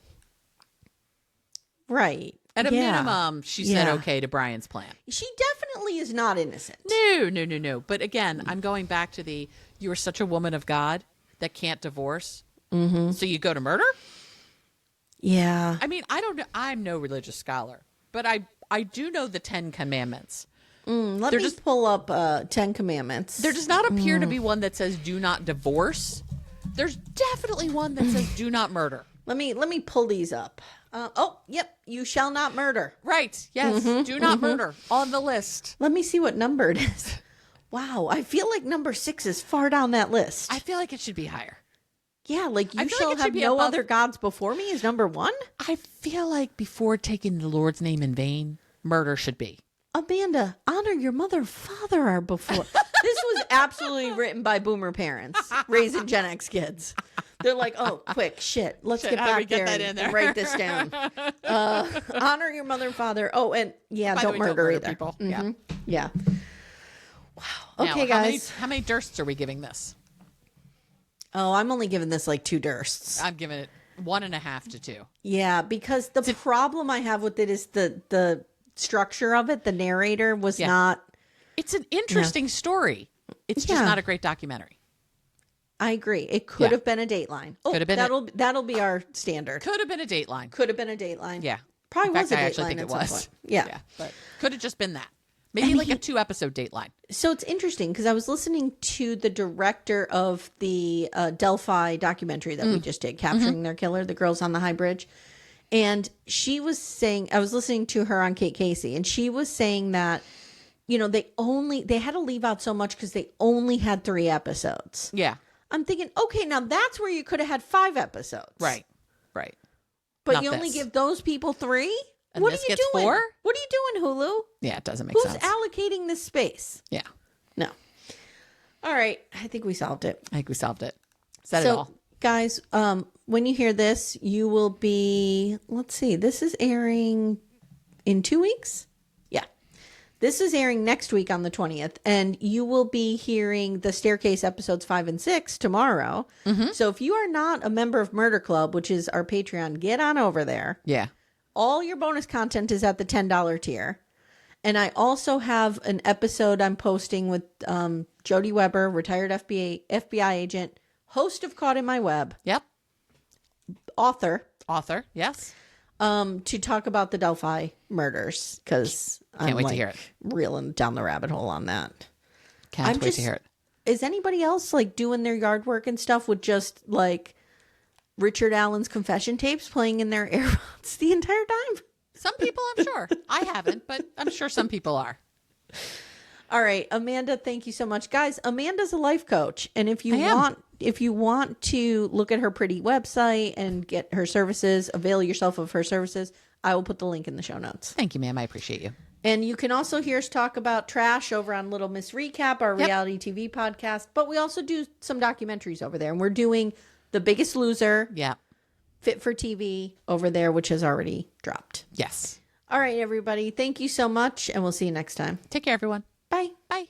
A: Right.
B: At a minimum, she said okay to Brian's plan.
A: She definitely is not innocent.
B: No. But again, I'm going back to you are such a woman of God that can't divorce. Mm-hmm. So you go to murder?
A: Yeah.
B: I mean, I don't know. I'm no religious scholar, but I do know the 10 Commandments.
A: Let me pull up 10 Commandments.
B: There does not appear to be one that says do not divorce. There's definitely one that says do not murder.
A: Let me pull these up. Oh, yep. You shall not murder.
B: Right. Yes. Do not murder on the list.
A: Let me see what number it is. Wow. I feel like number 6 is far down that list.
B: I feel like it should be higher.
A: Yeah, like
B: I
A: you
B: feel
A: shall
B: like it should
A: have
B: be
A: no
B: above-
A: other gods before me is number 1.
B: I feel like before taking the Lord's name in vain, murder should be.
A: Amanda, honor your mother and father are before. This was absolutely written by boomer parents raising Gen X kids. They're like, oh, quick, shit. Let's get
B: how do we
A: back
B: get
A: there
B: that
A: and,
B: in there?
A: and write this down. Honor your mother and father. Oh, and yeah,
B: By the
A: don't
B: way,
A: murder either.
B: people.
A: Yeah. Wow.
B: Now,
A: Okay, guys.
B: How many dursts are we giving this?
A: Oh, I'm only giving this like 2 dursts.
B: I'm giving it 1.5 to 2.
A: Yeah, because the problem I have with it is the structure of it. The narrator was not.
B: It's an interesting story. It's just not a great documentary.
A: I agree. It could have been a Dateline. Oh,
B: Could have been
A: that'll be our standard.
B: Could have been a Dateline.
A: Could have been a Dateline.
B: Yeah.
A: Probably
B: In
A: was
B: fact,
A: a
B: I actually
A: Dateline
B: think
A: at
B: it
A: some
B: was.
A: point. Yeah.
B: But could have just been that. Maybe like a 2-episode Dateline.
A: So it's interesting because I was listening to the director of the Delphi documentary that we just did, Capturing Their Killer, the girls on the high bridge. And she was saying, I was listening to her on Kate Casey, and she was saying that, you know, they had to leave out so much because they only had 3 episodes.
B: Yeah.
A: I'm thinking, okay, now that's where you could have had 5 episodes.
B: Right.
A: But
B: Not
A: you only
B: this.
A: give those people 3?
B: And
A: what
B: this
A: are you
B: gets
A: doing?
B: 4?
A: What are you doing, Hulu?
B: Yeah, it doesn't make
A: Who's
B: sense.
A: allocating this space?
B: Yeah.
A: No. All right. I think we solved it.
B: I think we solved it. Said it all.
A: Guys, when you hear this, you will be, let's see, this is airing in 2 weeks? Yeah. This is airing next week on the 20th, and you will be hearing the Staircase episodes 5 and 6 tomorrow. So if you are not a member of Murder Club, which is our Patreon, get on over there.
B: Yeah.
A: All your bonus content is at the $10 tier. And I also have an episode I'm posting with Jody Weber, retired FBI agent, host of Caught in My Web,
B: Yep.
A: author,
B: Yes.
A: to talk about the Delphi murders, because I'm
B: wait to hear it.
A: reeling down the rabbit hole on that.
B: Can't wait to hear it.
A: Is anybody else like doing their yard work and stuff with just like Richard Allen's confession tapes playing in their AirPods the entire time?
B: Some people, I'm sure. I haven't, but I'm sure some people are.
A: All right, Amanda, thank you so much. Guys, Amanda's a life coach. And if you want to look at her pretty website and get her services, avail yourself of her services, I will put the link in the show notes.
B: Thank you, ma'am. I appreciate you.
A: And you can also hear us talk about trash over on Little Miss Recap, our reality TV podcast. But we also do some documentaries over there. And we're doing The Biggest Loser, Fit for TV over there, which has already dropped.
B: Yes.
A: All right, everybody. Thank you so much. And we'll see you next time.
B: Take care, everyone.
A: Bye.
B: Bye.